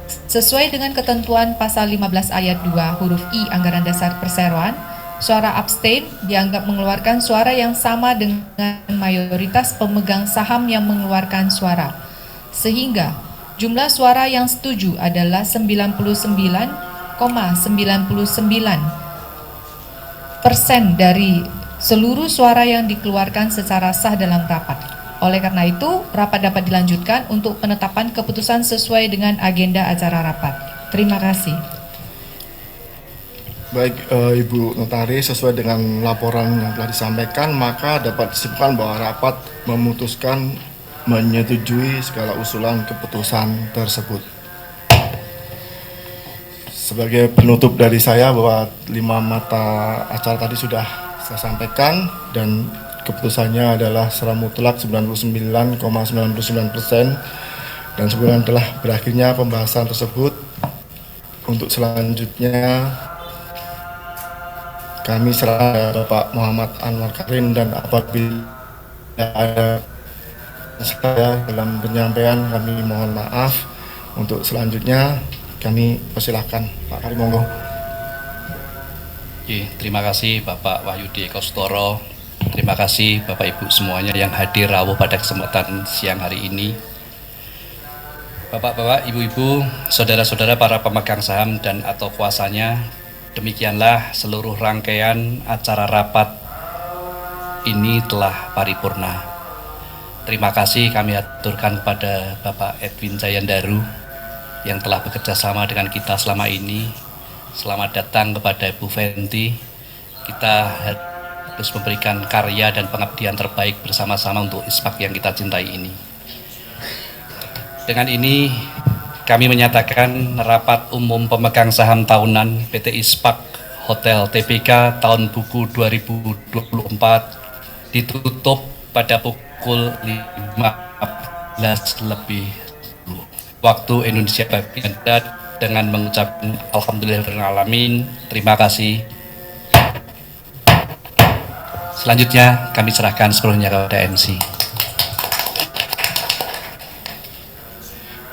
Sesuai dengan ketentuan pasal 15 ayat 2 huruf I Anggaran Dasar Perseroan, suara abstain dianggap mengeluarkan suara yang sama dengan mayoritas pemegang saham yang mengeluarkan suara. Sehingga jumlah suara yang setuju adalah 99,99% dari seluruh suara yang dikeluarkan secara sah dalam rapat. Oleh karena itu, rapat dapat dilanjutkan untuk penetapan keputusan sesuai dengan agenda acara rapat. Terima kasih. Baik, Ibu Notaris, sesuai dengan laporan yang telah disampaikan, maka dapat disimpulkan bahwa rapat memutuskan menyetujui segala usulan keputusan tersebut. Sebagai penutup dari saya bahwa 5 mata acara tadi sudah saya sampaikan dan keputusannya adalah secara mutlak 99,99% dan sebelum telah berakhirnya pembahasan tersebut. Untuk selanjutnya kami serahkan Bapak Muhammad Anwar Karim, dan apabila ada saya dalam penyampaian kami mohon maaf. Untuk selanjutnya kami persilahkan Pak Karim, monggo. Terima kasih Bapak Wahyudi Ekostoro. Terima kasih Bapak Ibu semuanya yang hadir rawuh pada kesempatan siang hari ini. Bapak-bapak, ibu-ibu, saudara-saudara para pemegang saham dan atau kuasanya, demikianlah seluruh rangkaian acara rapat ini telah paripurna. Terima kasih kami aturkan pada Bapak Edwin Jayandaru yang telah bekerja sama dengan kita selama ini. Selamat datang kepada Ibu Fenty. Kita harus memberikan karya dan pengabdian terbaik bersama-sama untuk ISPAK yang kita cintai ini. Dengan ini kami menyatakan rapat umum pemegang saham tahunan PT ISPAK Hotel TBK tahun buku 2024 ditutup pada pukul 15:10 waktu Indonesia bagian Barat dengan mengucapkan alhamdulillahirrahmanirrahim. Terima kasih. Selanjutnya kami serahkan sepenuhnya kepada MC.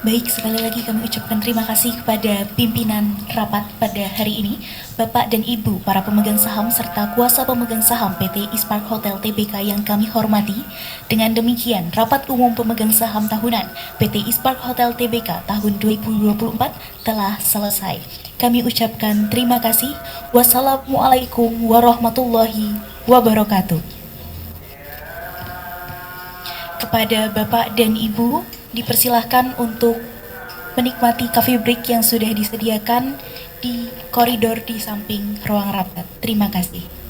Baik, sekali lagi kami ucapkan terima kasih kepada pimpinan rapat pada hari ini, Bapak dan Ibu, para pemegang saham serta kuasa pemegang saham PT ISPAK Hotel TBK yang kami hormati. Dengan demikian, rapat umum pemegang saham tahunan PT ISPAK Hotel TBK tahun 2024 telah selesai. Kami ucapkan terima kasih. Wassalamualaikum warahmatullahi wabarakatuh. Kepada Bapak dan Ibu, dipersilahkan untuk menikmati coffee break yang sudah disediakan di koridor di samping ruang rapat. Terima kasih.